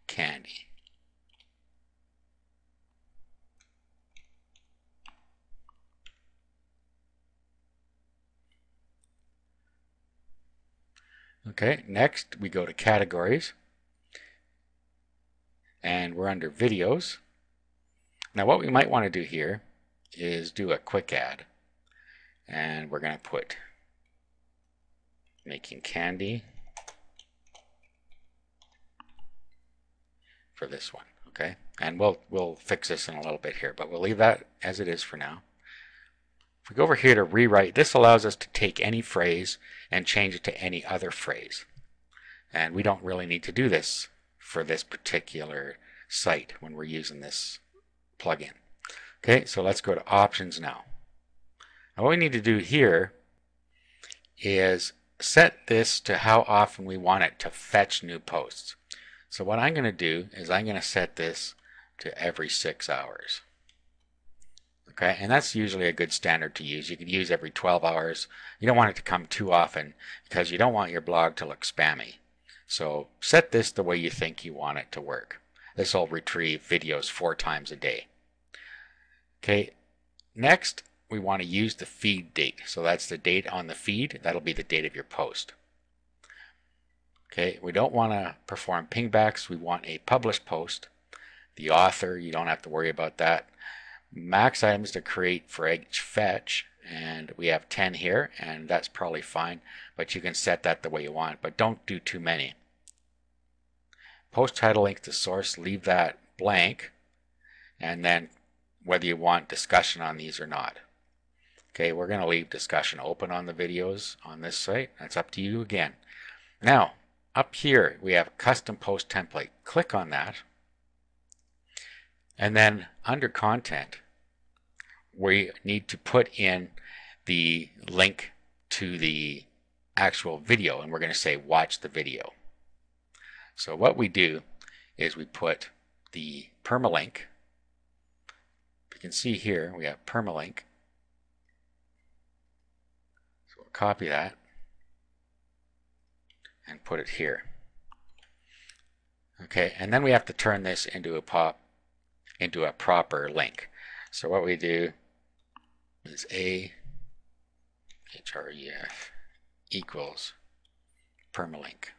candy. Okay, next we go to categories, and we're under videos. Now what we might want to do here is do a quick add, and we're going to put making candy for this one. Okay, and we'll fix this in a little bit here, but we'll leave that as it is for now. If we go over here to rewrite, this allows us to take any phrase and change it to any other phrase. And we don't really need to do this for this particular site when we're using this plugin. Okay, so let's go to options now. Now what we need to do here is set this to how often we want it to fetch new posts. So what I'm going to do is I'm going to set this to every 6 hours. Okay, and that's usually a good standard to use. You could use every 12 hours. You don't want it to come too often because you don't want your blog to look spammy. So set this the way you think you want it to work. This will retrieve videos 4 times a day. Okay, next we want to use the feed date. So that's the date on the feed. That'll be the date of your post. Okay, we don't want to perform pingbacks. We want a published post. The author, you don't have to worry about that. Max items to create for each fetch, and we have 10 here, and that's probably fine, but you can set that the way you want, but don't do too many. Post title link to source, leave that blank, and then whether you want discussion on these or not. Okay, we're going to leave discussion open on the videos on this site. That's up to you again. Now up here we have a custom post template. Click on that. And then under content, we need to put in the link to the actual video, and we're going to say watch the video. So what we do is we put the permalink. You can see here we have permalink. So we'll copy that and put it here. Okay, and then we have to turn this into a proper link. So what we do is href equals permalink.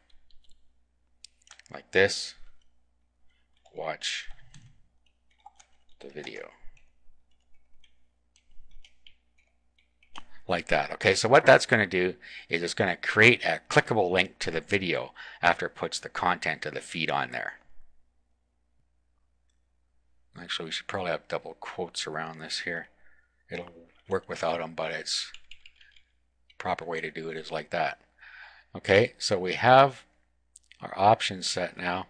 Like this. Watch the video. Like that. Okay, so what that's going to do is it's going to create a clickable link to the video after it puts the content of the feed on there. Actually, we should probably have double quotes around this here. It'll work without them, but it's proper way to do it is like that. Okay, so we have our options set now.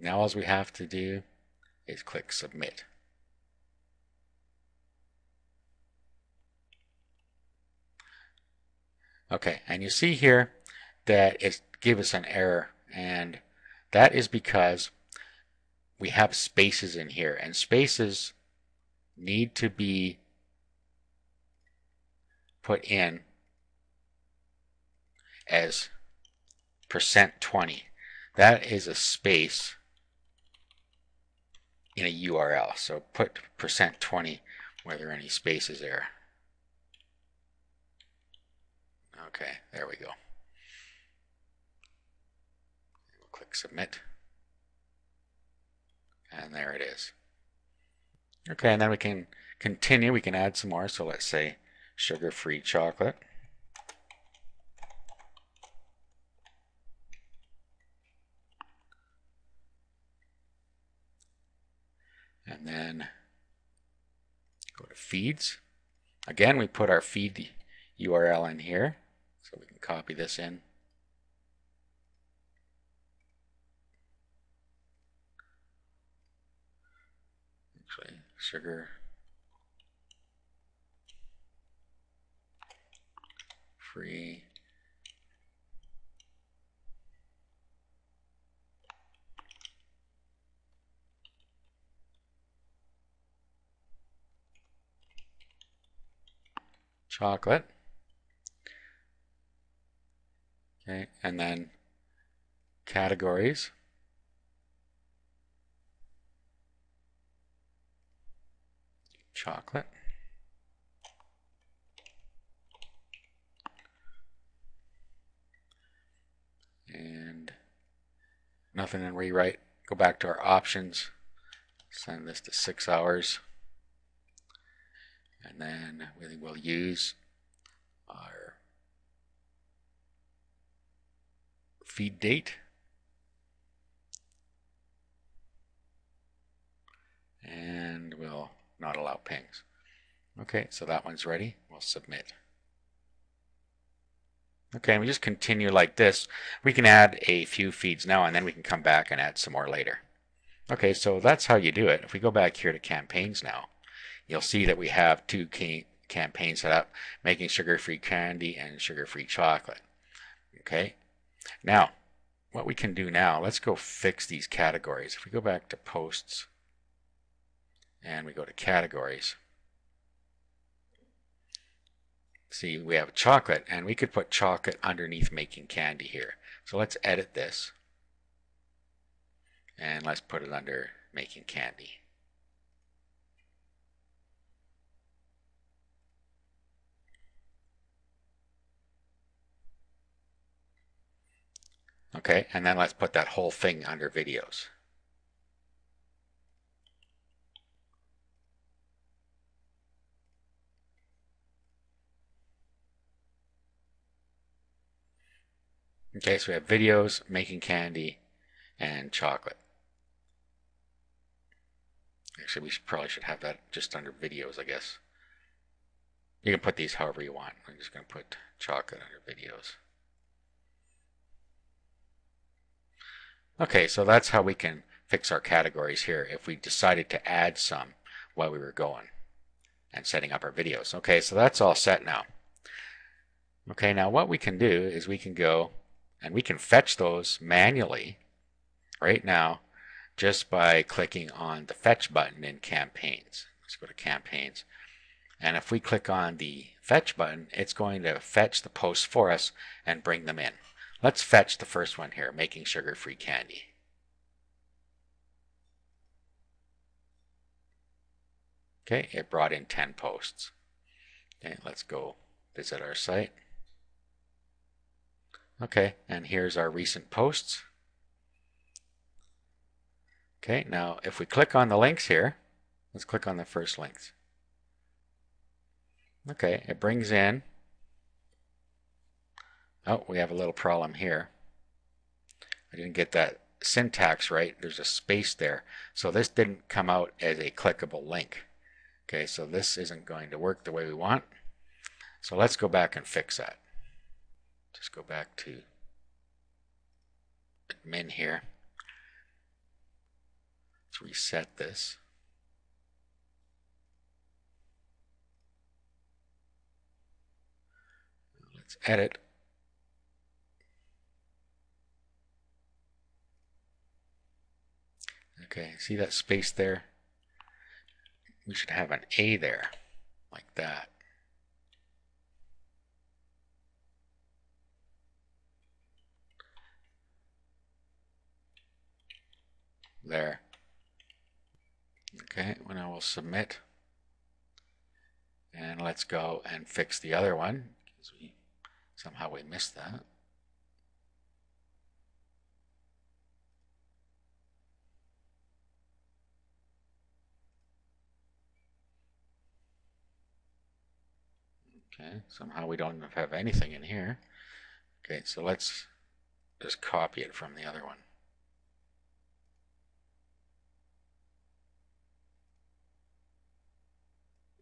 Now all we have to do is click submit. Okay, and you see here that it gives us an error, and that is because we have spaces in here, and spaces need to be put in as %20. That is a space in a URL. So put %20 where there are any spaces there. Okay, there we go. We'll click submit. And there it is. Okay, and then we can continue. We can add some more. So let's say sugar-free chocolate. And then go to feeds. Again, we put our feed URL in here. So we can copy this in. Actually, sugar free chocolate. Okay, and then categories. Chocolate. And nothing in rewrite. Go back to our options. Send this to 6 hours. And then we will use our feed date. And we'll not allow pings. Okay, so that one's ready. We'll submit. Okay, and we just continue like this. We can add a few feeds now, and then we can come back and add some more later. Okay, so that's how you do it. If we go back here to campaigns now, you'll see that we have two campaigns set up, making sugar-free candy and sugar-free chocolate. Okay, now what we can do now, let's go fix these categories. If we go back to posts and we go to categories, see we have chocolate, and we could put chocolate underneath making candy here. So let's edit this and let's put it under making candy. Okay, and then let's put that whole thing under videos. Okay, so we have videos, making candy, and chocolate. Actually, we probably should have that just under videos, I guess. You can put these however you want. I'm just going to put chocolate under videos. Okay, so that's how we can fix our categories here if we decided to add some while we were going and setting up our videos. Okay, so that's all set now. Okay, now what we can do is we can go and we can fetch those manually right now just by clicking on the fetch button in campaigns. Let's go to campaigns. And if we click on the fetch button, it's going to fetch the posts for us and bring them in. Let's fetch the first one here, making sugar-free candy. Okay, it brought in 10 posts. Okay, let's go visit our site. Okay, and here's our recent posts. Okay, now if we click on the links here, let's click on the first links. Okay, it brings in, oh, we have a little problem here. I didn't get that syntax right, there's a space there. So this didn't come out as a clickable link. Okay, so this isn't going to work the way we want. So let's go back and fix that. Just go back to admin here. Let's reset this. Let's edit. Okay, see that space there? We should have an A there, like that. There. Okay, well now we'll submit. And let's go and fix the other one, because somehow we missed that. Okay, somehow we don't have anything in here. Okay, so let's just copy it from the other one.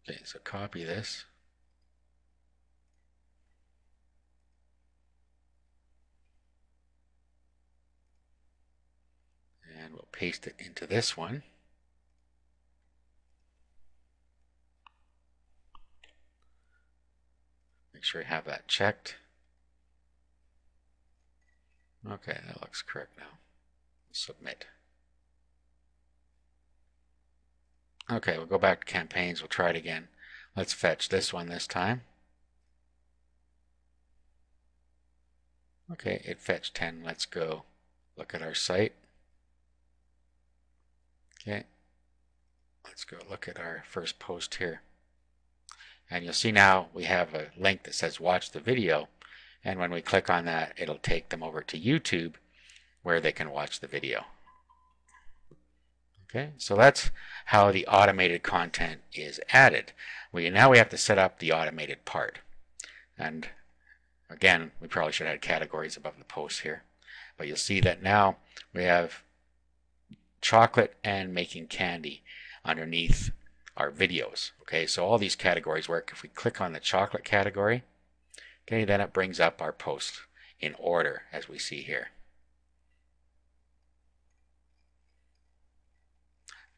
Okay, so copy this. And we'll paste it into this one. Make sure you have that checked. Okay, that looks correct now. Submit. Okay, we'll go back to campaigns. We'll try it again. Let's fetch this one this time. Okay, it fetched 10. Let's go look at our site. Okay, let's go look at our first post here. And you'll see now we have a link that says watch the video. And when we click on that, it'll take them over to YouTube where they can watch the video. Okay, so that's how the automated content is added. Now we have to set up the automated part. And again, we probably should add categories above the post here. But you'll see that now we have chocolate and making candy underneath our videos. Okay, so all these categories work. If we click on the chocolate category, okay, then it brings up our post in order as we see here.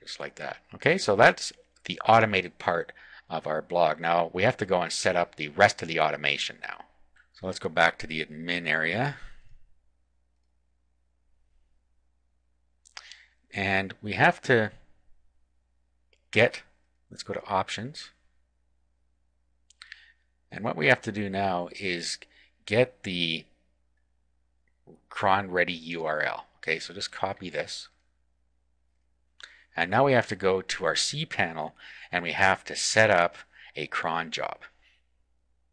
Just like that. Okay, so that's the automated part of our blog. Now we have to go and set up the rest of the automation now. So let's go back to the admin area. And we have to let's go to options. And what we have to do now is get the cron ready URL. Okay, so just copy this. And now we have to go to our cPanel and we have to set up a cron job.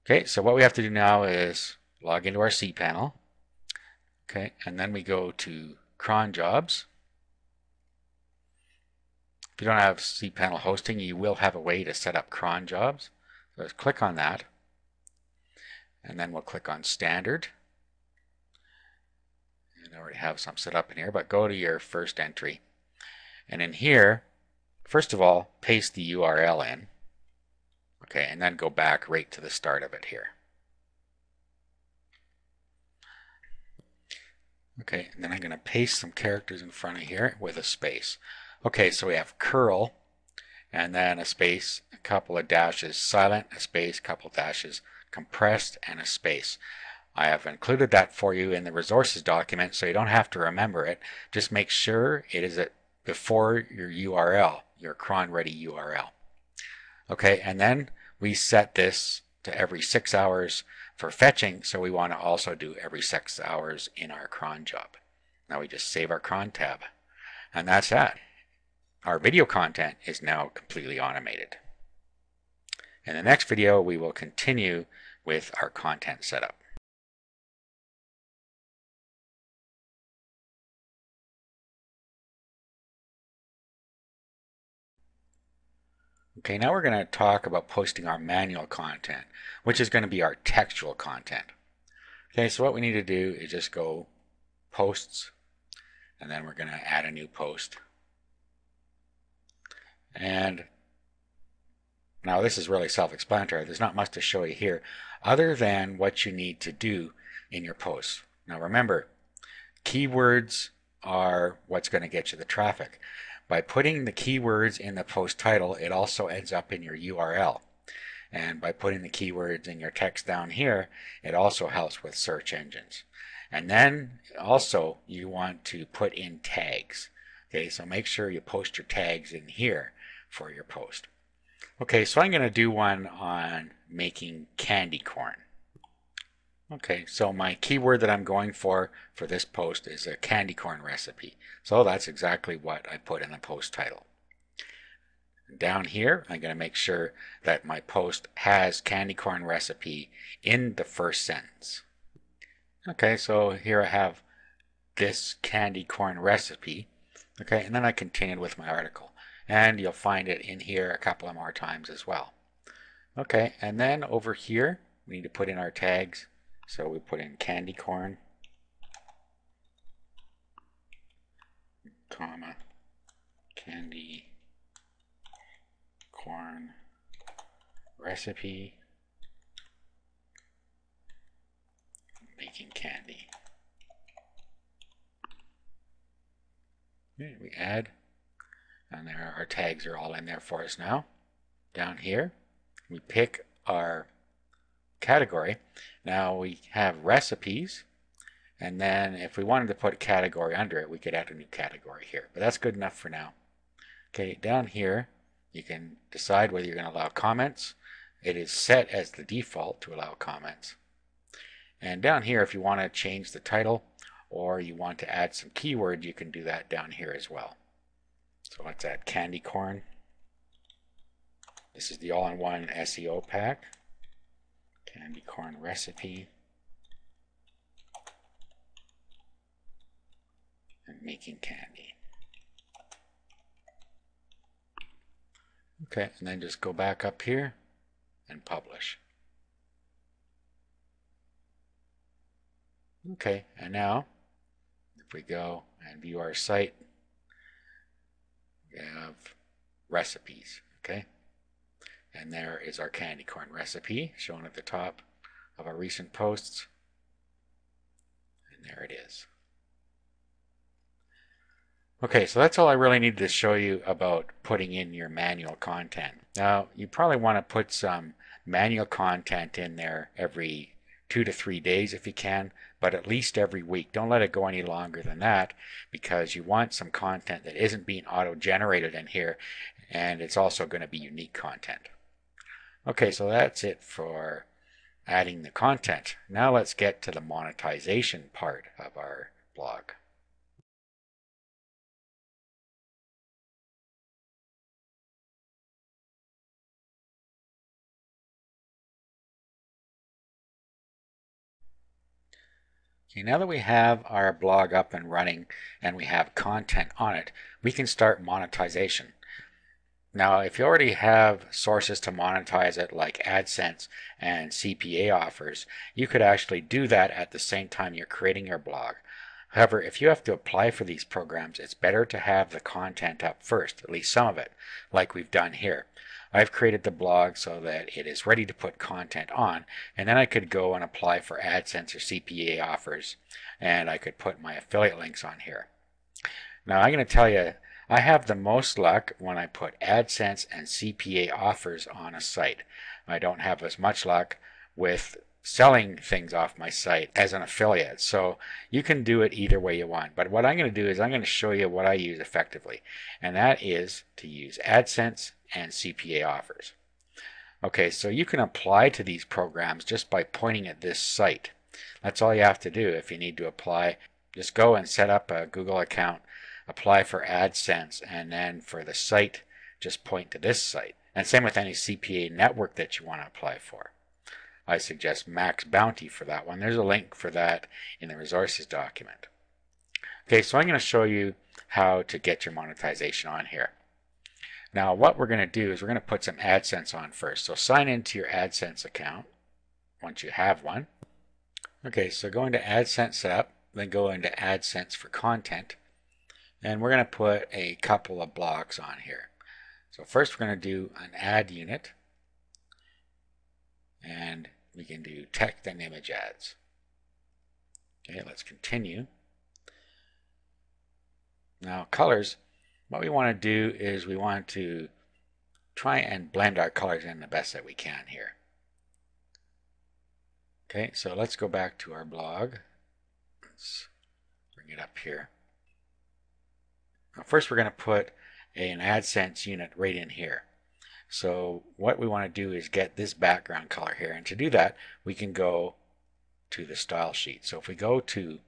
Okay, so what we have to do now is log into our cPanel. Okay, and then we go to cron jobs. If you don't have cPanel hosting, you will have a way to set up cron jobs. So let's click on that. And then we'll click on standard. And I already have some set up in here, but go to your first entry. And in here, first of all, paste the URL in. Okay, and then go back right to the start of it here. Okay, and then I'm going to paste some characters in front of here with a space. Okay, so we have curl, and then a space, a couple of dashes, silent, a space, a couple of dashes, compressed, and a space. I have included that for you in the resources document, so you don't have to remember it. Just make sure it is before your URL, your cron ready URL. Okay, and then we set this to every 6 hours for fetching, so we want to also do every 6 hours in our cron job. Now we just save our cron tab, and that's that. Our video content is now completely automated. In the next video, we will continue with our content setup. Okay, now we're going to talk about posting our manual content, which is going to be our textual content. Okay, so what we need to do is just go posts, and then we're going to add a new post. And now this is really self-explanatory. There's not much to show you here other than what you need to do in your posts. Now remember, keywords are what's going to get you the traffic. By putting the keywords in the post title, it also ends up in your URL. And by putting the keywords in your text down here, it also helps with search engines. And then also you want to put in tags. Okay, so make sure you post your tags in here for your post. Okay, so I'm going to do one on making candy corn. Okay, so my keyword that I'm going for this post is a candy corn recipe. So that's exactly what I put in the post title. Down here, I'm going to make sure that my post has candy corn recipe in the first sentence. Okay, so here I have this candy corn recipe. Okay, and then I continued with my article. And you'll find it in here a couple of more times as well. Okay, and then over here, we need to put in our tags. So we put in candy corn, comma, candy corn recipe, making candy. Okay, we add, and there our tags are all in there for us now. Down here, we pick our category. Now we have recipes, and then if we wanted to put a category under it, we could add a new category here, but that's good enough for now. Okay, down here you can decide whether you're going to allow comments. It is set as the default to allow comments. And down here, if you want to change the title or you want to add some keyword, you can do that down here as well. So let's add candy corn. This is the all-in-one SEO pack. Candy corn recipe. And making candy. Okay, and then just go back up here and publish. Okay, and now if we go and view our site, we have recipes, okay? And there is our candy corn recipe shown at the top of our recent posts. And there it is. Okay, so that's all I really needed to show you about putting in your manual content. Now, you probably want to put some manual content in there every 2 to 3 days if you can, but at least every week. Don't let it go any longer than that, because you want some content that isn't being auto-generated in here, and it's also going to be unique content. Okay, so that's it for adding the content. Now let's get to the monetization part of our blog. Okay, now that we have our blog up and running and we have content on it, we can start monetization. Now, if you already have sources to monetize it like AdSense and CPA offers, you could actually do that at the same time you're creating your blog. However, if you have to apply for these programs, it's better to have the content up first, at least some of it, like we've done here. I've created the blog so that it is ready to put content on, and then I could go and apply for AdSense or CPA offers, and I could put my affiliate links on here. Now, I'm going to tell you, I have the most luck when I put AdSense and CPA offers on a site. I don't have as much luck with selling things off my site as an affiliate. So you can do it either way you want. But what I'm going to do is I'm going to show you what I use effectively. And that is to use AdSense and CPA offers. Okay, so you can apply to these programs just by pointing at this site. That's all you have to do. If you need to apply, just go and set up a Google account, apply for AdSense, and then for the site, just point to this site. And same with any CPA network that you want to apply for. I suggest Max Bounty for that one. There's a link for that in the resources document. Okay, so I'm going to show you how to get your monetization on here. Now, what we're going to do is we're going to put some AdSense on first. So sign into your AdSense account once you have one. Okay, so go into AdSense setup, then go into AdSense for content, And we're going to put a couple of blocks on here. So first we're going to do an add unit, and we can do text and image ads. Okay, let's continue. Now colors, what we want to do is we want to try and blend our colors in the best that we can here. Okay, so let's go back to our blog. Let's bring it up here. Now first we're going to put an AdSense unit right in here. So what we want to do is get this background color here, and to do that we can go to the style sheet. So if we go to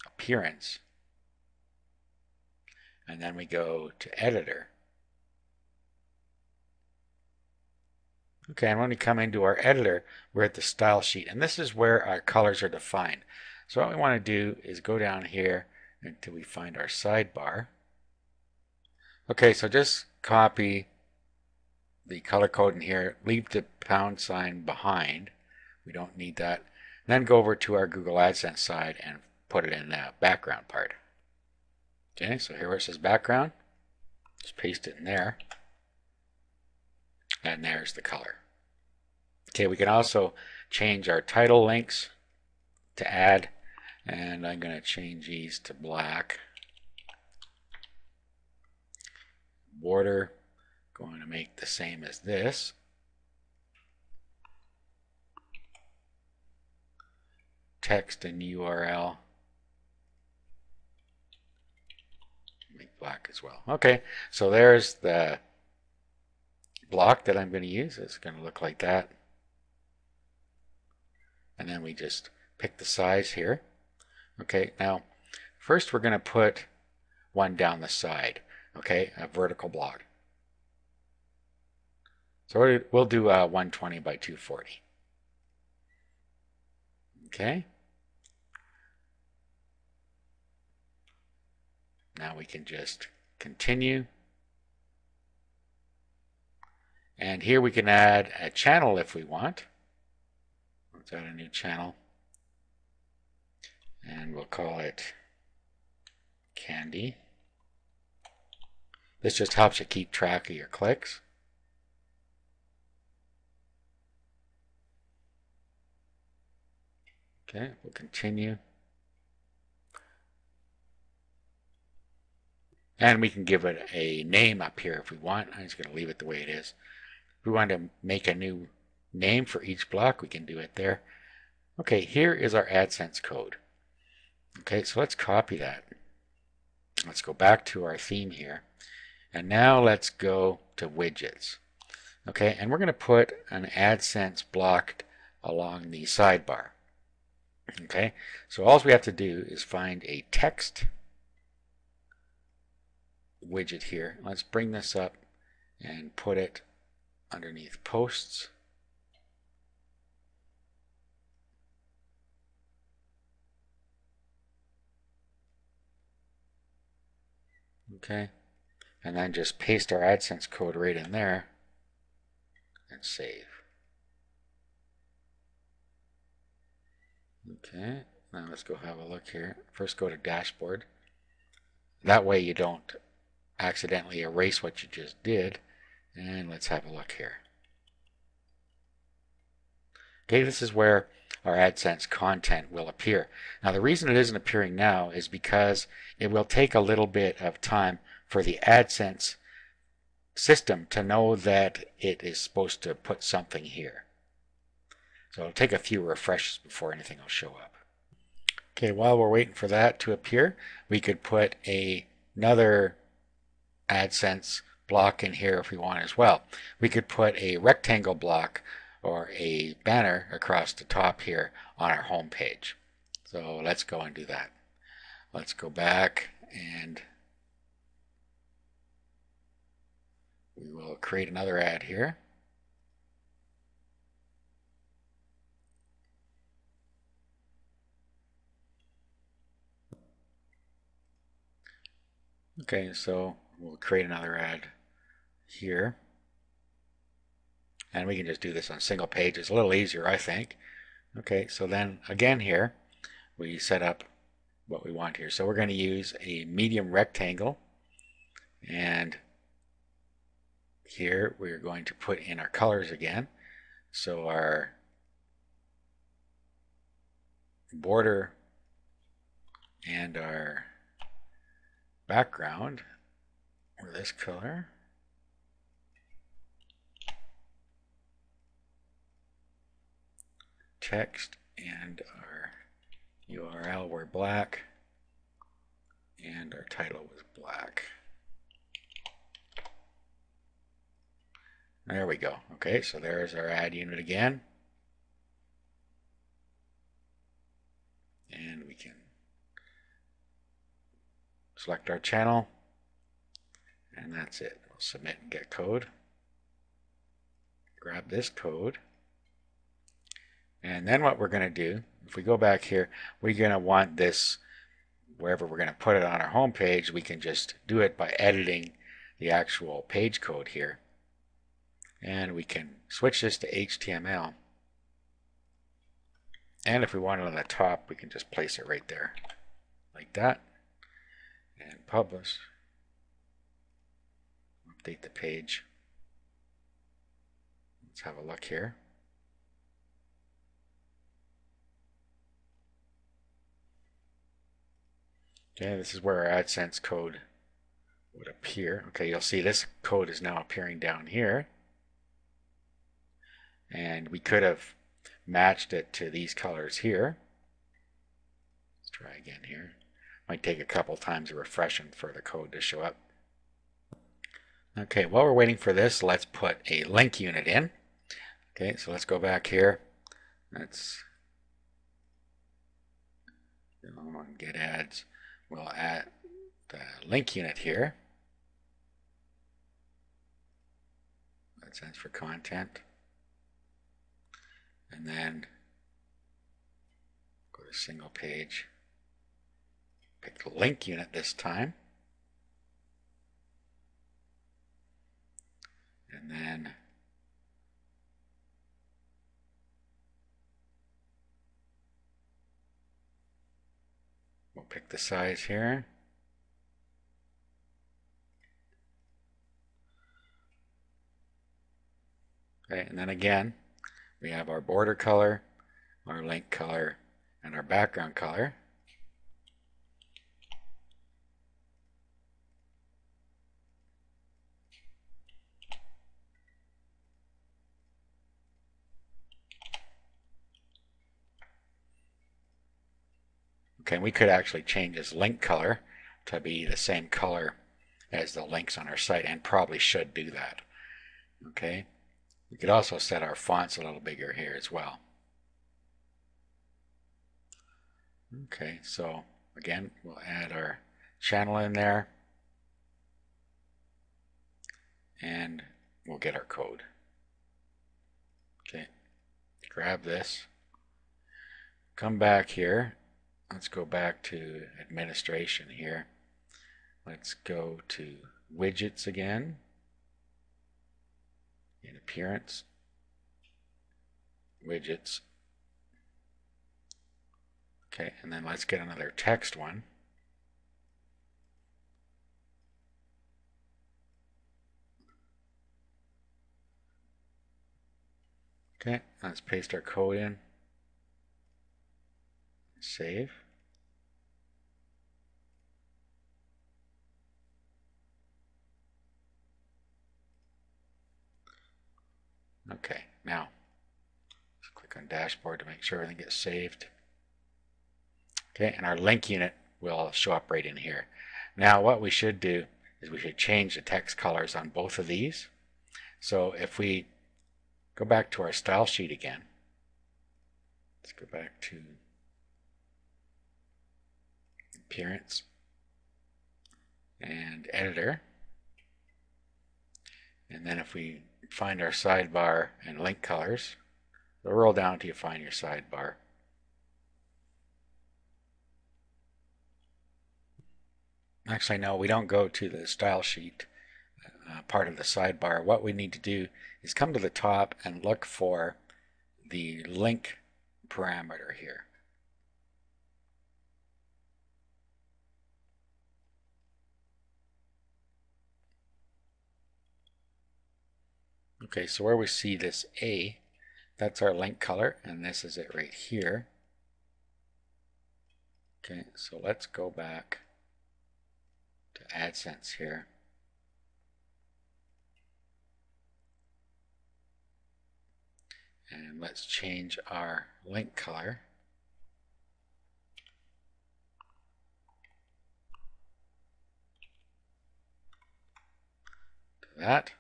appearance and then we go to editor, okay, and when we come into our editor we're at the style sheet, and this is where our colors are defined. So what we want to do is go down here until we find our sidebar. Okay, so just copy the color code in here, leave the pound sign behind, we don't need that, then go over to our Google AdSense side and put it in the background part. Okay, so here where it says background, just paste it in there, and there's the color. Okay, we can also change our title links to add, and I'm going to change these to black. Border, going to make the same as this. Text and URL, make black as well. Okay, so there's the block that I'm going to use. It's going to look like that. And then we just pick the size here. Okay, now first we're going to put one down the side. Okay, a vertical block. So we'll do 120 by 240. Okay. Now we can just continue. And here we can add a channel if we want. Let's add a new channel. And we'll call it Candy. This just helps you keep track of your clicks. Okay, we'll continue. And we can give it a name up here if we want. I'm just going to leave it the way it is. If we want to make a new name for each block, we can do it there. Okay, here is our AdSense code. Okay, so let's copy that. Let's go back to our theme here. And now let's go to widgets. Okay, and we're going to put an AdSense block along the sidebar. Okay, so all we have to do is find a text widget here. Let's bring this up and put it underneath posts. Okay, and then just paste our AdSense code right in there and save. Okay, now let's go have a look here. First go to dashboard. That way you don't accidentally erase what you just did. And let's have a look here. Okay, this is where our AdSense content will appear. Now the reason it isn't appearing now is because it will take a little bit of time for the AdSense system to know that it is supposed to put something here. So it'll take a few refreshes before anything will show up. Okay, while we're waiting for that to appear, we could put another AdSense block in here if we want as well. We could put a rectangle block or a banner across the top here on our home page. So let's go and do that. Let's go back and we will create another ad here. Okay, so we'll create another ad here. And we can just do this on single page. It's a little easier, I think. Okay, so then again here, we set up what we want here. So we're going to use a medium rectangle, and here we're going to put in our colors again. So our border and our background were this color. Text and our URL were black, and our title was black. There we go. Okay, so there's our ad unit again. And we can select our channel, and that's it. We'll submit and get code. Grab this code. And then what we're going to do, if we go back here, we're going to want this, wherever we're going to put it on our home page, we can just do it by editing the actual page code here. And we can switch this to HTML. And if we want it on the top, we can just place it right there, like that. And publish. Update the page. Let's have a look here. Okay, this is where our AdSense code would appear. Okay, you'll see this code is now appearing down here. And we could have matched it to these colors here. Let's try again here. Might take a couple times of refreshing for the code to show up. Okay, while we're waiting for this, let's put a link unit in. Okay, so let's go back here. Let's get ads. We'll add the link unit here. That stands for content. And then go to single page. Pick the link unit this time. And then we'll pick the size here. Okay, and then again, we have our border color, our link color, and our background color. Okay, we could actually change this link color to be the same color as the links on our site, and probably should do that. Okay, we could also set our fonts a little bigger here as well. Okay, so again, we'll add our channel in there, and we'll get our code. Okay, grab this, come back here. Let's go back to administration here. Let's go to widgets again, in appearance, widgets. Okay, and then let's get another text one. Okay, let's paste our code in. Save. Okay, now let's click on dashboard to make sure everything gets saved. Okay, and our link unit will show up right in here. Now what we should do is we should change the text colors on both of these. So if we go back to our style sheet again, let's go back to appearance and editor, and then if we find our sidebar and link colors, so roll down till you find your sidebar. Actually, no, we don't go to the style sheet part of the sidebar. What we need to do is come to the top and look for the link parameter here. Okay, so where we see this A, that's our link color, and this is it right here. Okay, so let's go back to AdSense here. And let's change our link color to that.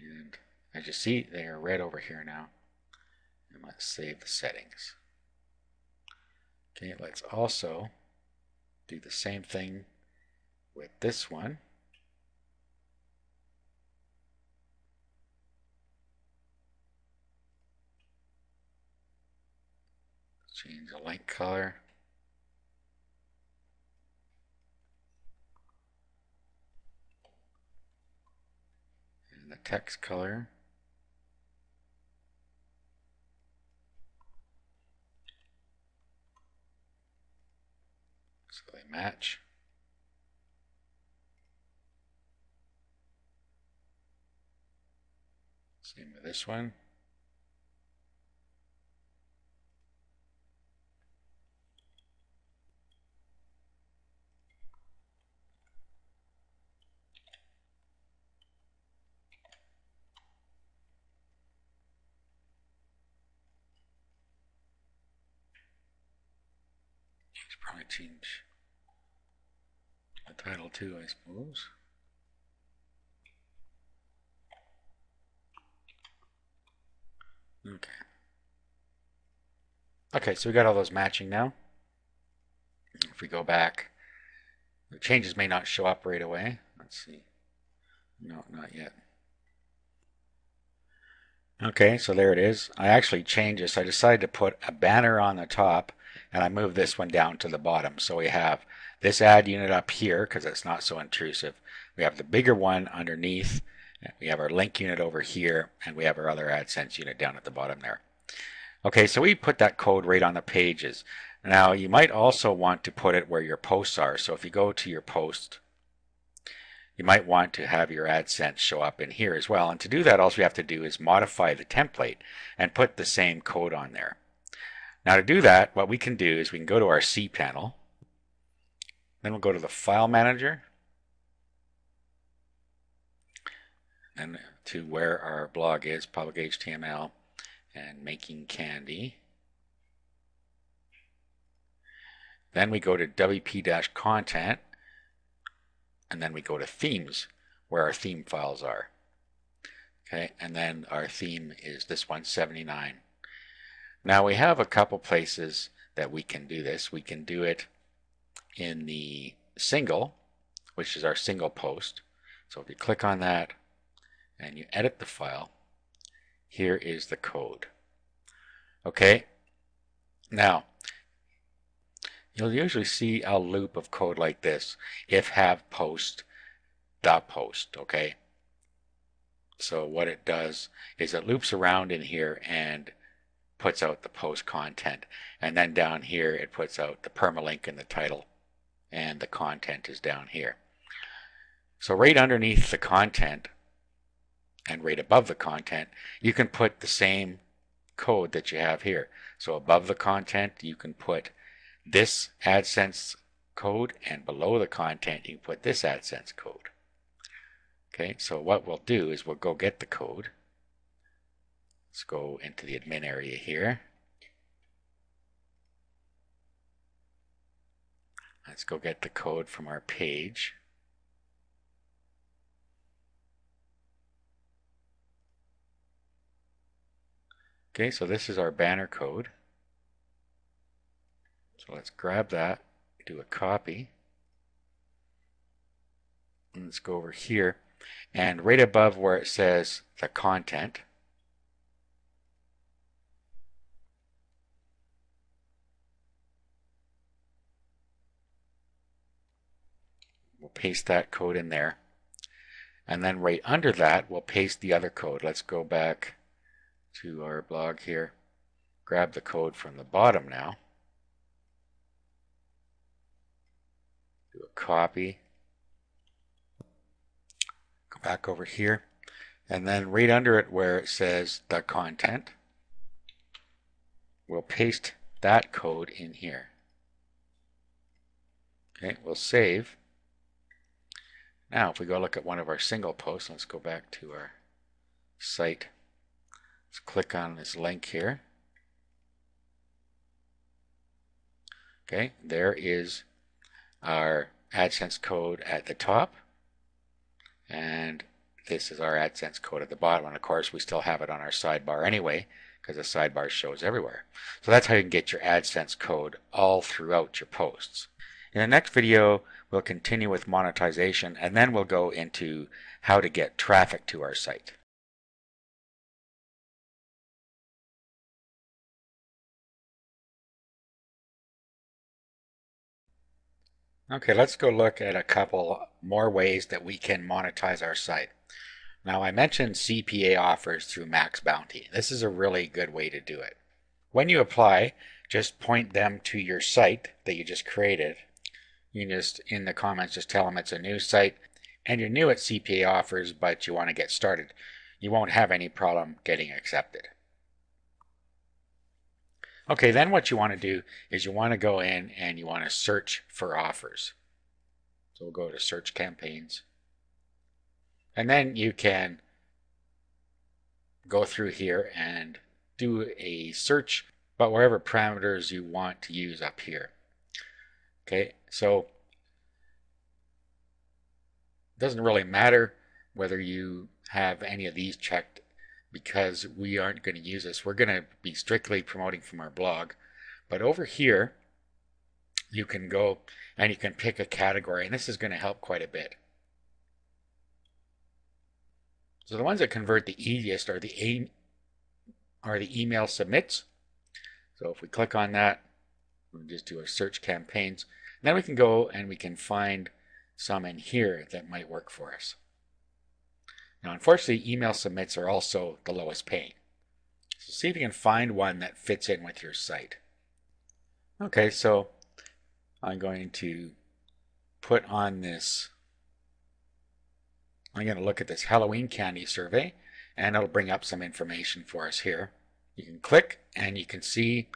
And as you see, they are red over here now. And let's save the settings. Okay, let's also do the same thing with this one. Change the link color. And the text color. So they match. Same with this one. Should probably change the title too, I suppose. Okay. Okay, so we got all those matching now. If we go back, the changes may not show up right away. Let's see. No, not yet. Okay, so there it is. I actually changed this. I decided to put a banner on the top, and I moved this one down to the bottom. So we have this ad unit up here because it's not so intrusive. We have the bigger one underneath. We have our link unit over here, and we have our other AdSense unit down at the bottom there. Okay, so we put that code right on the pages. Now, you might also want to put it where your posts are. So if you go to your post, you might want to have your AdSense show up in here as well. And to do that, all we have to do is modify the template and put the same code on there. Now, to do that, what we can do is we can go to our C panel. Then we'll go to the File Manager. And to where our blog is, public HTML, and making candy. Then we go to WP-content, and then we go to themes, where our theme files are. Okay, and then our theme is this one, 79. Now we have a couple places that we can do this. We can do it in the single, which is our single post. So if you click on that and you edit the file, here is the code. Okay, now you'll usually see a loop of code like this if have post dot post. Okay, so what it does is it loops around in here and puts out the post content, and then down here it puts out the permalink in the title, and the content is down here. So right underneath the content and right above the content, you can put the same code that you have here. So above the content, you can put this AdSense code, and below the content, you can put this AdSense code. Okay, so what we'll do is we'll go get the code. Let's go into the admin area here. Let's go get the code from our page. Okay, so this is our banner code. So let's grab that, do a copy. And let's go over here, and right above where it says the content, we'll paste that code in there. And then right under that, we'll paste the other code. Let's go back to our blog here, grab the code from the bottom now, do a copy, go back over here, And then right under it where it says the content, we'll paste that code in here. Okay, we'll save. Now if we go look at one of our single posts, let's go back to our site. Let's click on this link here. Okay, there is our AdSense code at the top, and this is our AdSense code at the bottom. And of course we still have it on our sidebar anyway, because the sidebar shows everywhere. So that's how you can get your AdSense code all throughout your posts. In the next video we'll continue with monetization, and then we'll go into how to get traffic to our site. Okay, let's go look at a couple more ways that we can monetize our site. Now, I mentioned CPA offers through Max Bounty. This is a really good way to do it. When you apply, just point them to your site that you just created. You can just, in the comments, just tell them it's a new site and you're new at CPA offers, but you want to get started. You won't have any problem getting accepted. Okay, then what you want to do is you want to go in and you want to search for offers. So we'll go to search campaigns. And then you can go through here and do a search, but wherever parameters you want to use up here. Okay, so it doesn't really matter whether you have any of these checked, because we aren't going to use this. We're going to be strictly promoting from our blog. But over here, you can go and you can pick a category, and this is going to help quite a bit. So the ones that convert the easiest are the email submits. So if we click on that, we'll just do a search campaigns. And then we can go and we can find some in here that might work for us. Now, unfortunately, email submits are also the lowest paying. So see if you can find one that fits in with your site. Okay, so I'm going to put on this. I'm going to look at this Halloween candy survey, and it'll bring up some information for us here. You can click and you can see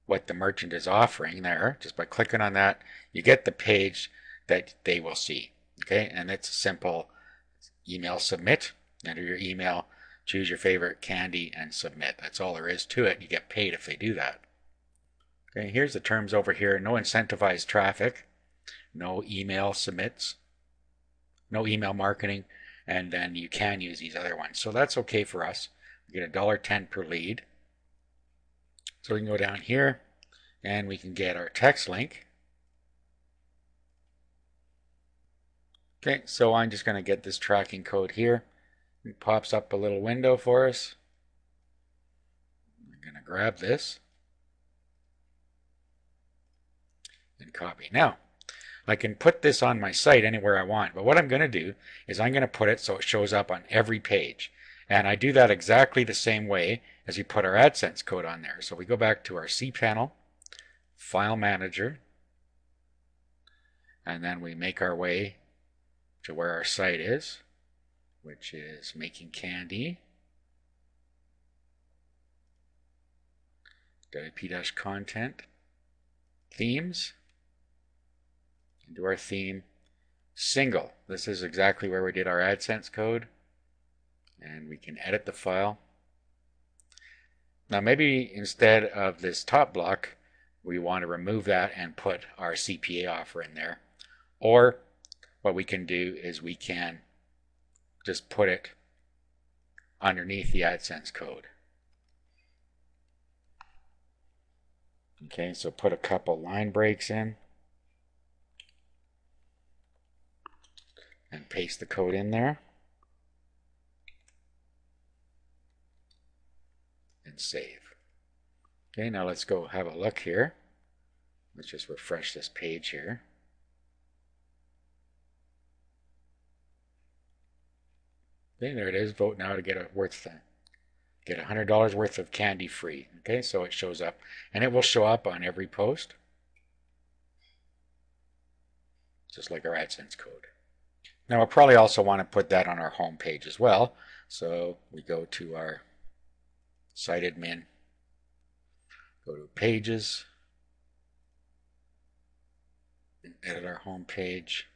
what the merchant is offering there. Just by clicking on that, you get the page that they will see. Okay, and it's a simple email submit. Enter your email, choose your favorite candy, and submit. That's all there is to it. You get paid if they do that. Okay, here's the terms over here. No incentivized traffic, no email submits, no email marketing, and then you can use these other ones. So that's okay for us. We get $1.10 per lead. So we can go down here and we can get our text link. Okay, so I'm just going to get this tracking code here. It pops up a little window for us. I'm going to grab this and copy. Now, I can put this on my site anywhere I want, but what I'm going to do is I'm going to put it so it shows up on every page. And I do that exactly the same way as we put our AdSense code on there. So we go back to our cPanel, File Manager, and then we make our way to where our site is, which is making candy. IP-content, themes, and do our theme single. This is exactly where we did our AdSense code, and we can edit the file. Now maybe instead of this top block, we want to remove that and put our CPA offer in there. Or what we can do is we can just put it underneath the AdSense code. Okay, so put a couple line breaks in and paste the code in there and save. Okay, now let's go have a look here. Let's just refresh this page here. Okay, there it is. Vote now to get $100 worth of candy free. Okay, so it shows up, and it will show up on every post, just like our AdSense code. Now we'll probably also want to put that on our home page as well. So we go to our site admin, go to pages, edit our home page.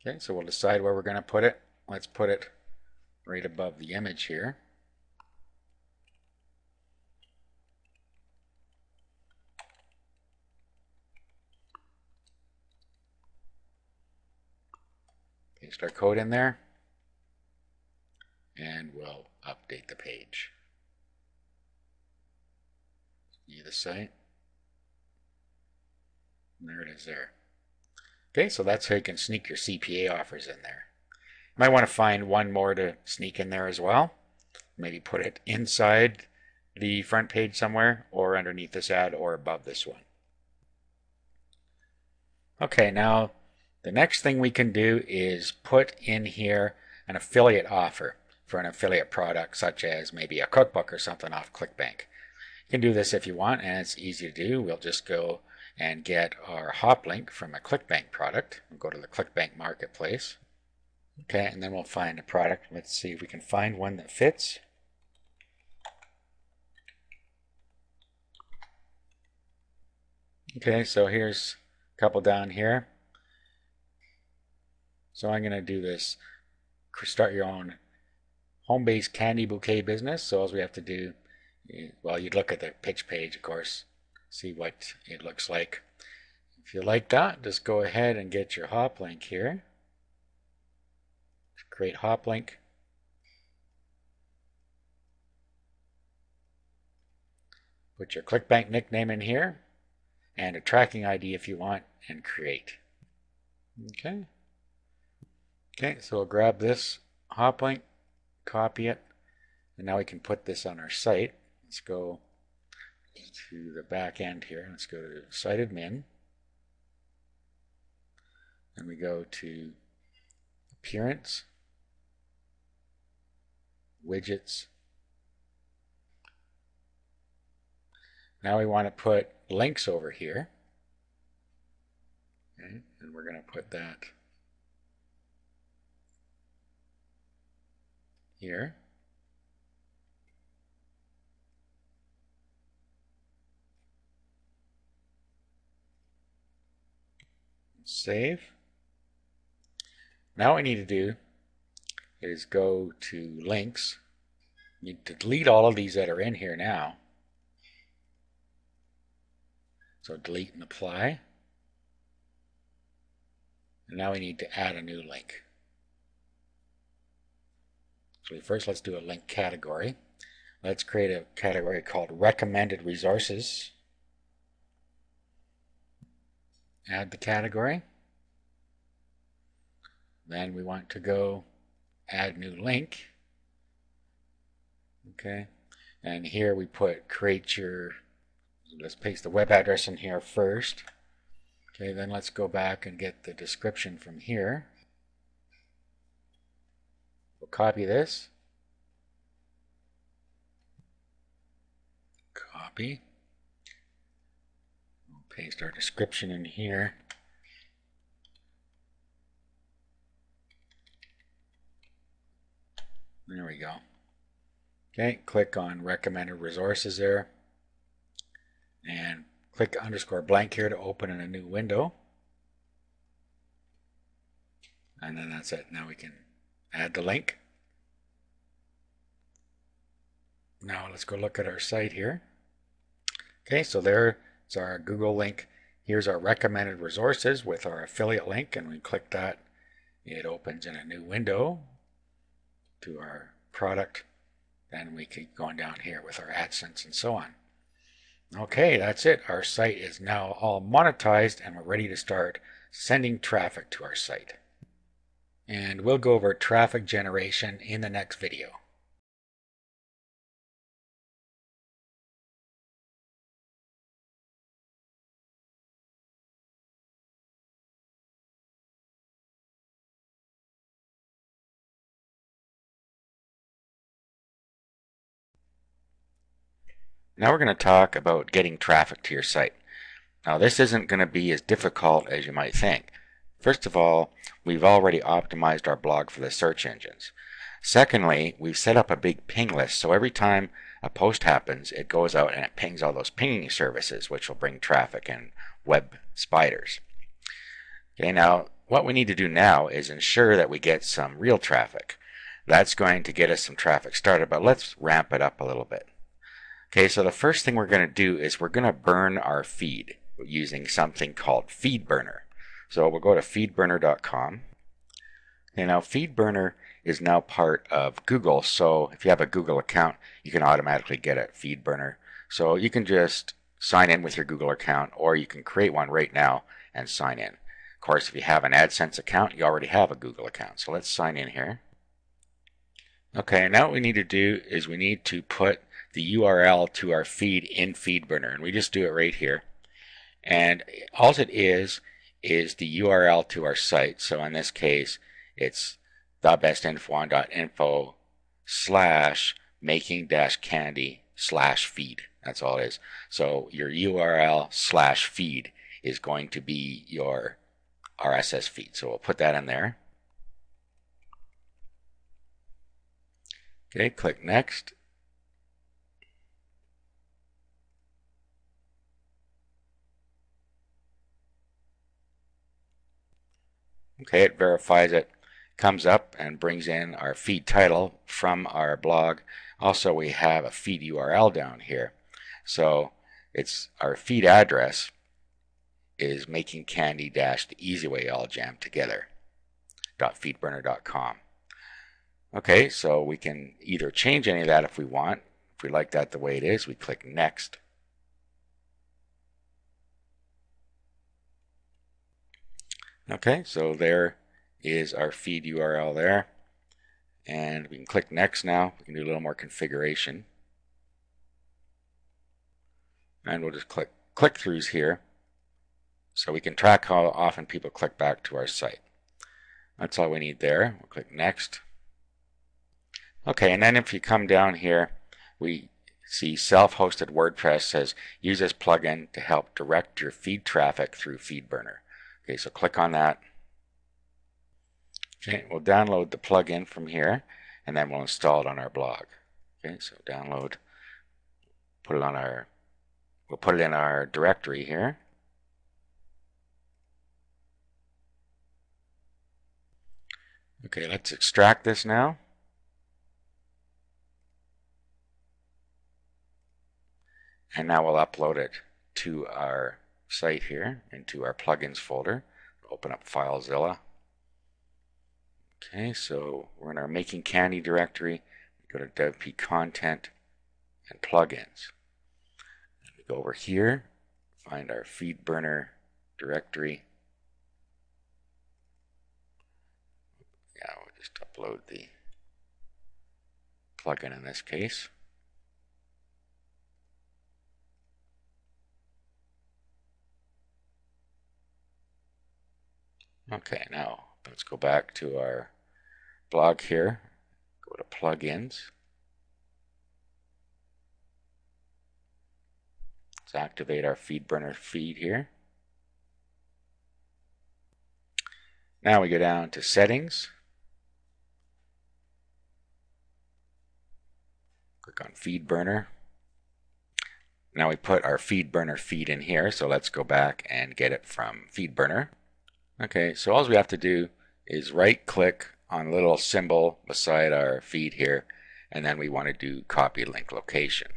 Okay, so we'll decide where we're going to put it. Let's put it right above the image here. Paste our code in there, and we'll update the page. View the site. And there it is there. Okay, so that's how you can sneak your CPA offers in there. You might want to find one more to sneak in there as well. Maybe put it inside the front page somewhere, or underneath this ad, or above this one. Okay, now the next thing we can do is put in here an affiliate offer for an affiliate product, such as maybe a cookbook or something off ClickBank. You can do this if you want, and it's easy to do. We'll just go and get our hop link from a ClickBank product. We'll go to the ClickBank marketplace. Okay, and then we'll find a product. Let's see if we can find one that fits. Okay, so here's a couple down here. So I'm going to do this. Start your own home-based candy bouquet business. So all we have to do, well, you'd look at the pitch page, of course, see what it looks like. If you like that, just go ahead and get your hop link here. Create hop link. Put your ClickBank nickname in here and a tracking ID if you want, and create. Okay. Okay, so we'll grab this hop link, copy it, and now we can put this on our site. Let's go to the back end here. Let's go to site admin, and we go to appearance, widgets. Now we want to put links over here, okay, and we're going to put that here. Save. Now what we need to do is go to links. You need to delete all of these that are in here now. So delete and apply. And now we need to add a new link. So first let's do a link category. Let's create a category called recommended resources. Add the category. Then we want to go add new link. Okay. And here we put create your, let's paste the web address in here first. Okay, then let's go back and get the description from here. We'll copy this. Copy. We'll paste our description in here. There we go. Okay, click on recommended resources there. And click underscore blank here to open in a new window. And then that's it. Now we can add the link. Now let's go look at our site here. Okay, so there's our Google link. Here's our recommended resources with our affiliate link, and we click that. It opens in a new window to our product. Then we keep going down here with our AdSense and so on. Okay, that's it. Our site is now all monetized, and we're ready to start sending traffic to our site. And we'll go over traffic generation in the next video. Now we're going to talk about getting traffic to your site. Now this isn't going to be as difficult as you might think. First of all, we've already optimized our blog for the search engines. Secondly, we've set up a big ping list, so every time a post happens, it goes out and it pings all those pinging services, which will bring traffic and web spiders. Okay, now what we need to do now is ensure that we get some real traffic. That's going to get us some traffic started, but let's ramp it up a little bit. Okay, so the first thing we're going to do is we're going to burn our feed using something called FeedBurner. So we'll go to feedburner.com. Okay, now FeedBurner is now part of Google, so if you have a Google account, you can automatically get a FeedBurner. So you can just sign in with your Google account, or you can create one right now and sign in. Of course, if you have an AdSense account, you already have a Google account. So let's sign in here. Okay, now what we need to do is we need to put the URL to our feed in FeedBurner, and we just do it right here. And all it is the URL to our site. So in this case, it's thebestinfo.info/making-candy/feed. That's all it is. So your URL/feed is going to be your RSS feed. So we'll put that in there. Okay, click next. Okay, it verifies it, comes up and brings in our feed title from our blog. Also, we have a feed URL down here. So it's our feed address is making candy the easy way all jammed together .feedburner.com. Okay, so we can either change any of that if we want. If we like that the way it is, we click next. Okay, so there is our feed URL there, and we can click next now. We can do a little more configuration, and we'll just click click-throughs here so we can track how often people click back to our site. That's all we need there. We'll click next. Okay, and then if you come down here, we see self-hosted WordPress says use this plugin to help direct your feed traffic through FeedBurner. Okay, so click on that. Okay, we'll download the plugin from here, and then we'll install it on our blog. Okay, so download, put it on our, we'll put it in our directory here. Okay, let's extract this now. And now we'll upload it to our site here, into our plugins folder. Open up FileZilla. Okay, so we're in our Making Candy directory. We go to WP Content and Plugins. And we go over here, find our FeedBurner directory. Yeah, we'll just upload the plugin in this case. Okay, now let's go back to our blog here. Go to plugins. Let's activate our FeedBurner feed here. Now we go down to settings. Click on FeedBurner. Now we put our FeedBurner feed in here, so let's go back and get it from FeedBurner. Okay, so all we have to do is right click on a little symbol beside our feed here, and then we want to do copy link location.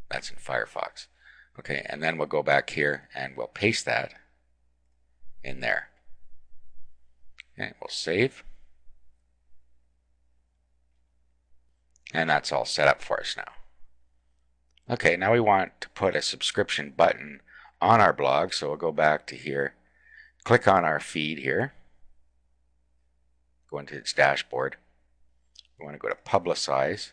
That's in Firefox. Okay, and then we'll go back here and we'll paste that in there. Okay, we'll save. And that's all set up for us now. Okay, now we want to put a subscription button on our blog, so we'll go back to here. Click on our feed here, go into its dashboard. We want to go to Publicize,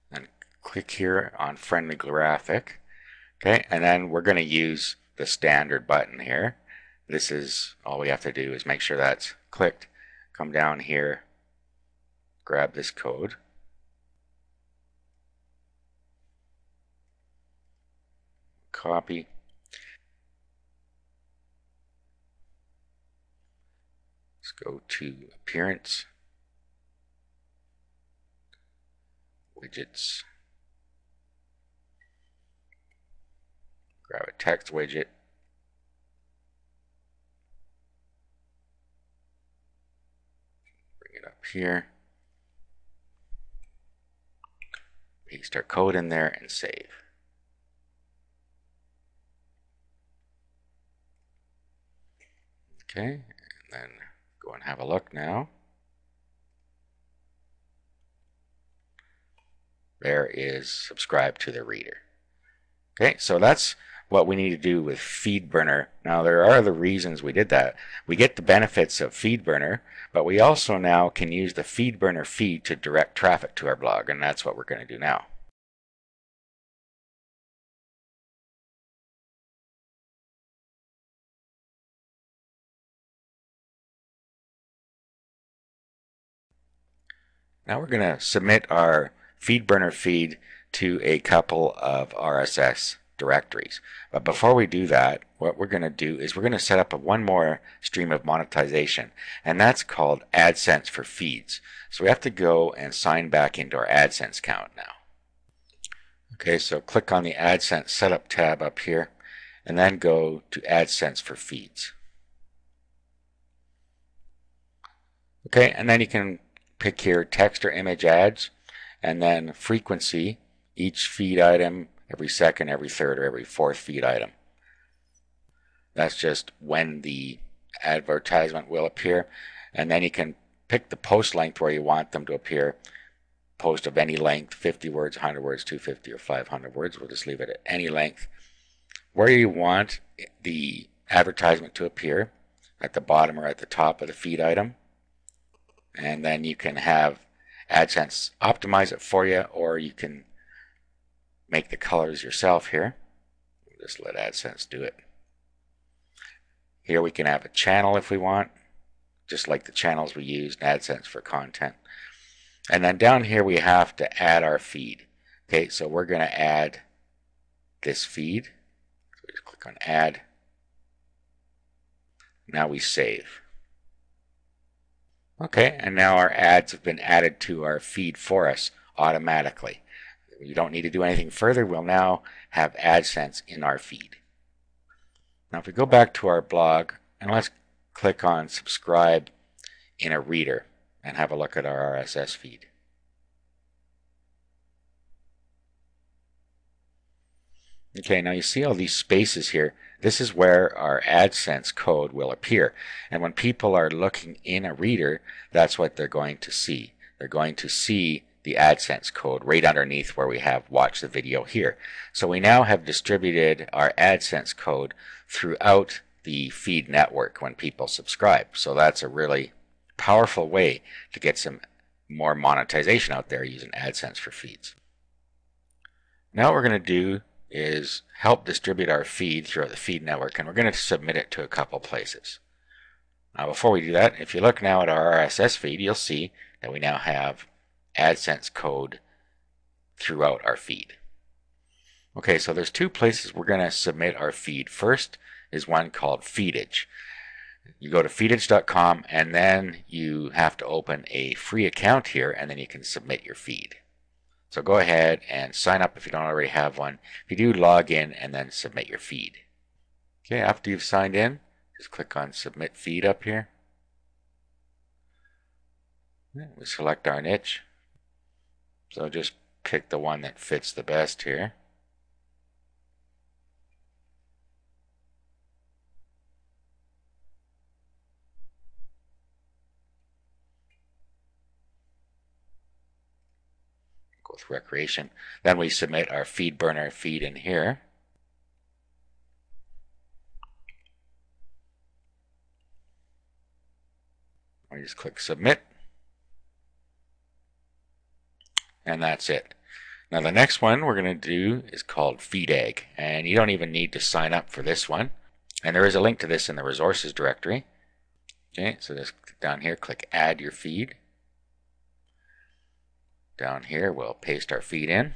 and click here on Friendly Graphic. Okay, and then we're going to use the standard button here. This is all we have to do is make sure that's clicked. Come down here, grab this code. Copy. go to Appearance, Widgets, grab a text widget, bring it up here, paste our code in there and save. Okay, and then go and have a look now. There is subscribe to the reader. Okay, so that's what we need to do with FeedBurner. Now there are other reasons we did that. We get the benefits of FeedBurner, but we also now can use the FeedBurner feed to direct traffic to our blog, and that's what we're going to do now. Now we're going to submit our FeedBurner feed to a couple of RSS directories. But before we do that, what we're going to do is we're going to set up one more stream of monetization, and that's called AdSense for feeds. So we have to go and sign back into our AdSense account now. Okay, so click on the AdSense Setup tab up here, and then go to AdSense for feeds. Okay, and then you can pick here text or image ads, and then frequency, each feed item, every second, every third, or every fourth feed item. That's just when the advertisement will appear. And then you can pick the post length where you want them to appear. Post of any length, 50 words, 100 words, 250, or 500 words. We'll just leave it at any length. Where you want the advertisement to appear, at the bottom or at the top of the feed item. And then you can have AdSense optimize it for you, or you can make the colors yourself here. We'll just let AdSense do it. Here we can have a channel if we want, just like the channels we used in AdSense for content. And then down here we have to add our feed. Okay, so we're going to add this feed. So just click on Add. Now we save. Okay, and now our ads have been added to our feed for us automatically. You don't need to do anything further. We'll now have AdSense in our feed. Now if we go back to our blog, and let's click on Subscribe in a Reader and have a look at our RSS feed. Okay, now you see all these spaces here. This is where our AdSense code will appear. And when people are looking in a reader, that's what they're going to see. They're going to see the AdSense code right underneath where we have watch the video here. So we now have distributed our AdSense code throughout the feed network when people subscribe. So that's a really powerful way to get some more monetization out there using AdSense for feeds. Now what we're going to do is help distribute our feed throughout the feed network, and we're going to submit it to a couple places. Now before we do that, if you look now at our RSS feed, you'll see that we now have AdSense code throughout our feed. Okay, so there's two places we're going to submit our feed. First is one called Feedage. You go to feedage.com, and then you have to open a free account here, and then you can submit your feed. So go ahead and sign up if you don't already have one. If you do, log in and then submit your feed. Okay, after you've signed in, just click on Submit Feed up here. We select our niche. So just pick the one that fits the best here. Go with recreation. Then we submit our FeedBurner feed in here. We just click Submit. And that's it. Now the next one we're going to do is called FeedEgg, and you don't even need to sign up for this one. And there is a link to this in the resources directory. Okay, so just down here, click Add Your Feed. Down here we'll paste our feed in.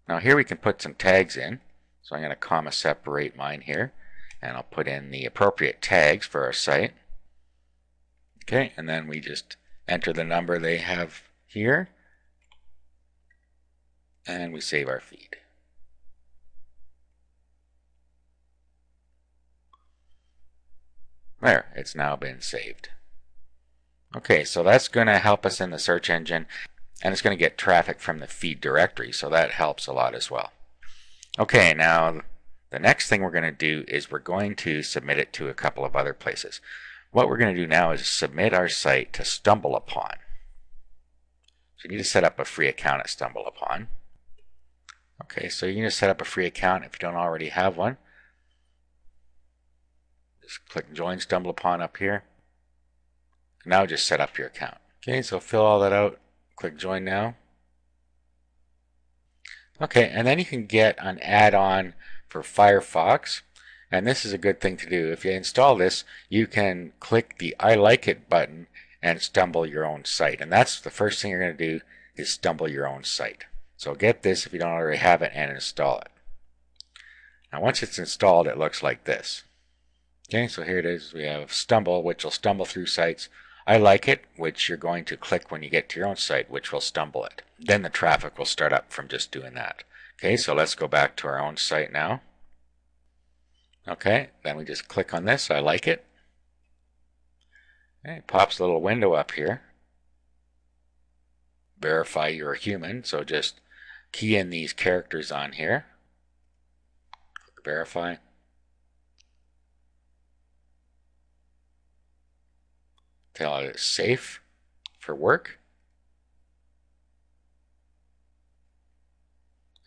Now here we can put some tags in. So I'm going to comma separate mine here. and I'll put in the appropriate tags for our site. Okay, and then we just enter the number they have here, and we save our feed. There, it's now been saved. Okay, so that's going to help us in the search engine, and it's going to get traffic from the feed directory, so that helps a lot as well. Okay, now the next thing we're going to do is we're going to submit it to a couple of other places. What we're going to do now is submit our site to StumbleUpon. So you need to set up a free account at StumbleUpon. Okay, so you need to set up a free account if you don't already have one. Just click Join StumbleUpon up here. Now just set up your account. Okay, so fill all that out. Click Join Now. Okay, and then you can get an add-on for Firefox. And this is a good thing to do. If you install this, you can click the I like it button and stumble your own site. And that's the first thing you're going to do, is stumble your own site. So get this if you don't already have it and install it. Now once it's installed, it looks like this. Okay, so here it is. We have Stumble, which will stumble through sites. I like it, which you're going to click when you get to your own site, which will stumble it. Then the traffic will start up from just doing that. Okay, so let's go back to our own site now. Okay, then we just click on this, I like it. Okay, it pops a little window up here. Verify you're a human, so just key in these characters on here. Click Verify. Tell it it's safe for work.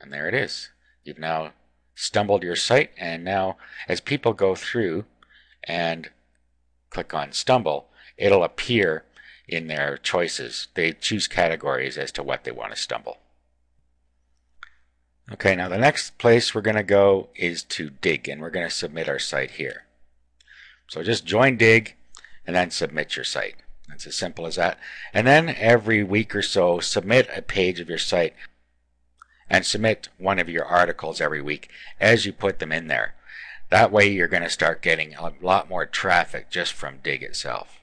And there it is. You've now stumbled your site, and now as people go through and click on Stumble, it'll appear in their choices. They choose categories as to what they want to stumble. Okay, now the next place we're going to go is to Dig, and we're going to submit our site here. So just join Dig and then submit your site. It's as simple as that. And then every week or so, submit a page of your site and submit one of your articles every week as you put them in there. That way you're going to start getting a lot more traffic just from Dig itself.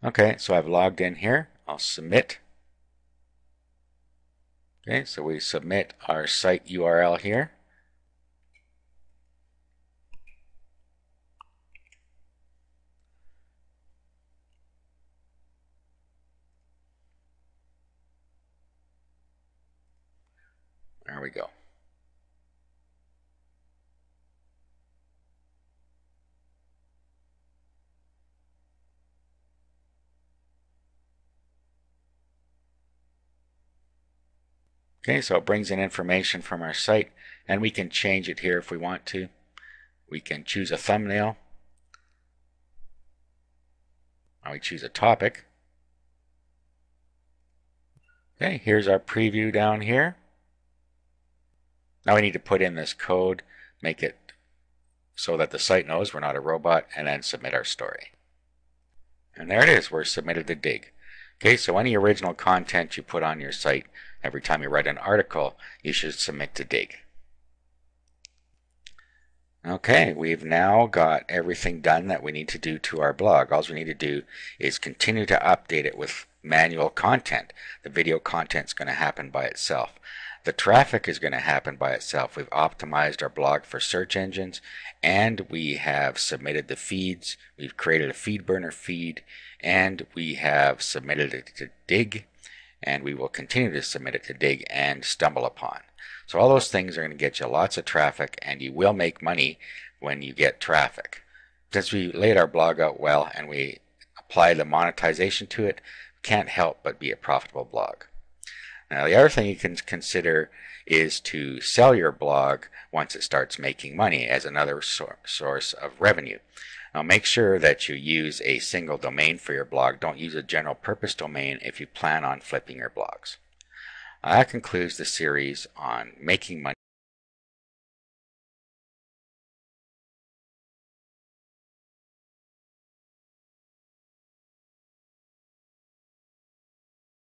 Okay, so I've logged in here. I'll submit. Okay, so we submit our site URL here. There we go. Okay, so it brings in information from our site, and we can change it here if we want to. We can choose a thumbnail. Now we choose a topic. Okay, here's our preview down here. Now we need to put in this code, make it so that the site knows we're not a robot, and then submit our story. And there it is, we're submitted to Dig. Okay, so any original content you put on your site, every time you write an article, you should submit to Dig. Okay, we've now got everything done that we need to do to our blog. All we need to do is continue to update it with manual content. The video content is going to happen by itself. The traffic is going to happen by itself. We've optimized our blog for search engines, and we have submitted the feeds. We've created a feed burner feed, and we have submitted it to Dig, and we will continue to submit it to Dig and StumbleUpon. So all those things are going to get you lots of traffic, and you will make money when you get traffic. Since we laid our blog out well and we apply the monetization to it, can't help but be a profitable blog. Now the other thing you can consider is to sell your blog once it starts making money as another source of revenue. Now make sure that you use a single domain for your blog. Don't use a general purpose domain if you plan on flipping your blogs. That concludes the series on making money